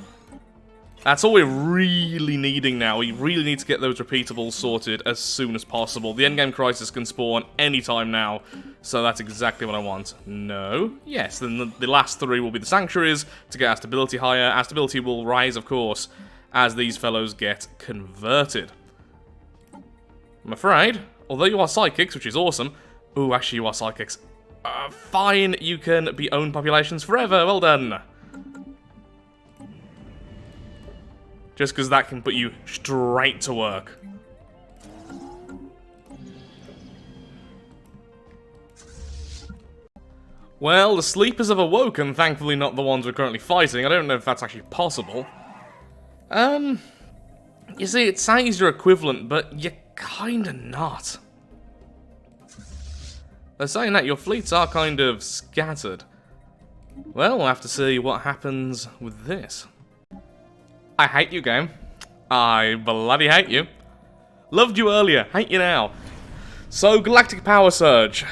That's all we're really needing now. We really need to get those repeatables sorted as soon as possible. The endgame crisis can spawn anytime now, so that's exactly what I want. No. Yes, then the last three will be the sanctuaries to get our stability higher. Our stability will rise, of course, as these fellows get converted. I'm afraid, although you are psychics, which is awesome. Ooh, actually you are psychics. Fine, you can be owned populations forever. Well done. Just because that can put you straight to work. Well, the sleepers have awoken, thankfully not the ones we're currently fighting. I don't know if that's actually possible. You see, it says you're equivalent, but you're kinda not. They're saying that your fleets are kind of scattered. Well, we'll have to see what happens with this. I hate you, game. I bloody hate you. Loved you earlier, hate you now. So, Galactic Power Surge.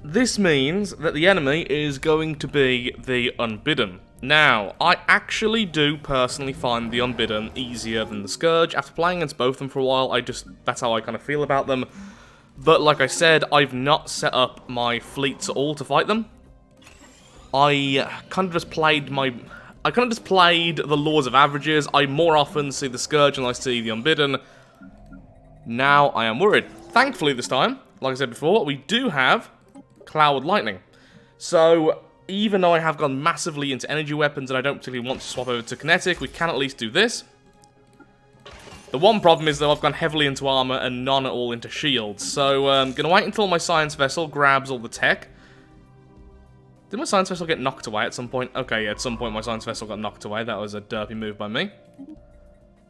This means that the enemy is going to be the Unbidden. Now, I actually do personally find the Unbidden easier than the Scourge. After playing against both of them for a while, that's how I kind of feel about them. But like I said, I've not set up my fleets at all to fight them. I kind of just played the laws of averages. I more often see the Scourge than I see the Unbidden. Now I am worried. Thankfully this time, like I said before, we do have Cloud Lightning. So, even though I have gone massively into energy weapons and I don't particularly want to swap over to kinetic, we can at least do this. The one problem is, though, I've gone heavily into armor and none at all into shields. So, I'm going to wait until my science vessel grabs all the tech. Did my science vessel get knocked away at some point? Okay, yeah, at some point my science vessel got knocked away. That was a derpy move by me.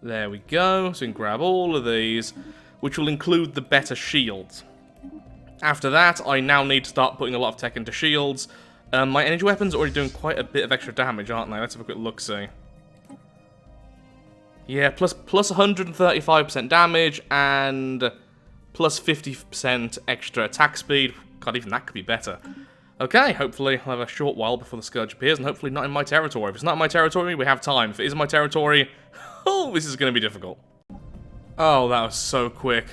There we go. So we can grab all of these, which will include the better shields. After that, I now need to start putting a lot of tech into shields. My energy weapons are already doing quite a bit of extra damage, aren't they? Let's have a quick look-see. Yeah, plus 135% damage and plus 50% extra attack speed. God, even that could be better. Okay, hopefully I'll have a short while before the Scourge appears, and hopefully not in my territory. If it's not in my territory, we have time. If it is in my territory, oh, this is going to be difficult. Oh, that was so quick.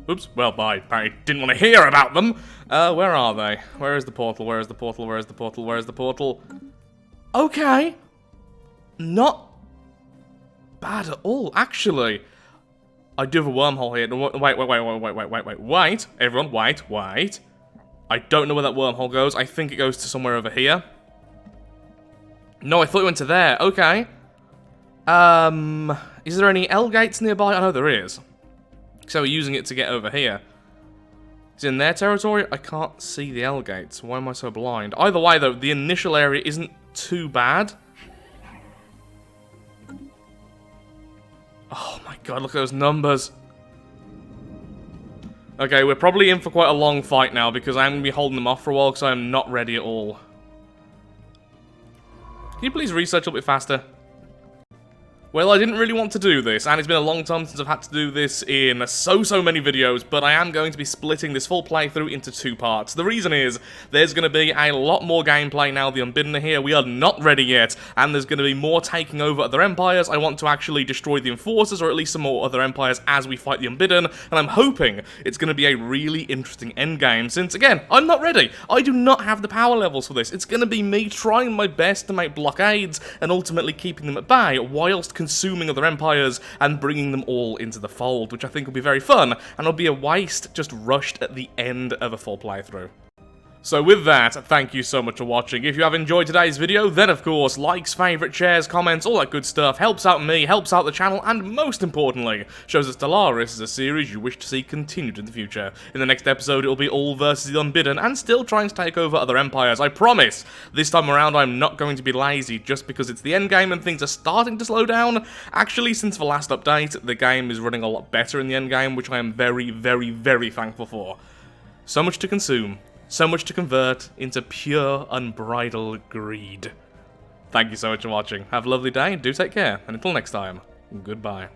Oops, well, I apparently didn't want to hear about them. Where are they? Where is the portal? Where is the portal? Where is the portal? Where is the portal? Okay. Not bad at all, actually. I do have a wormhole here. Wait. Everyone, wait. I don't know where that wormhole goes. I think it goes to somewhere over here. No, I thought it went to there. Okay. Is there any L gates nearby? I know there is. So we're using it to get over here. It's in their territory. I can't see the L gates. Why am I so blind? Either way, though, the initial area isn't too bad. Oh my god, look at those numbers. Okay, we're probably in for quite a long fight now because I'm going to be holding them off for a while because I am not ready at all. Can you please research a little bit faster? Well, I didn't really want to do this, and it's been a long time since I've had to do this in so many videos, but I am going to be splitting this full playthrough into two parts. The reason is, there's going to be a lot more gameplay now the Unbidden are here, we are not ready yet, and there's going to be more taking over other empires. I want to actually destroy the Enforcers, or at least some more other empires as we fight the Unbidden, and I'm hoping it's going to be a really interesting endgame, since, again, I'm not ready. I do not have the power levels for this. It's going to be me trying my best to make blockades, and ultimately keeping them at bay, whilst consuming other empires and bringing them all into the fold, which I think will be very fun, and it'll be a waste just rushed at the end of a full playthrough. So with that, thank you so much for watching. If you have enjoyed today's video, then of course, likes, favourite, shares, comments, all that good stuff helps out me, helps out the channel, and most importantly, shows that Stellaris is a series you wish to see continued in the future. In the next episode, it will be all versus the Unbidden, and still trying to take over other empires, I promise! This time around, I'm not going to be lazy just because it's the endgame and things are starting to slow down. Actually, since the last update, the game is running a lot better in the endgame, which I am very, very, very thankful for. So much to consume. So much to convert into pure, unbridled greed. Thank you so much for watching. Have a lovely day, do take care, and until next time, goodbye.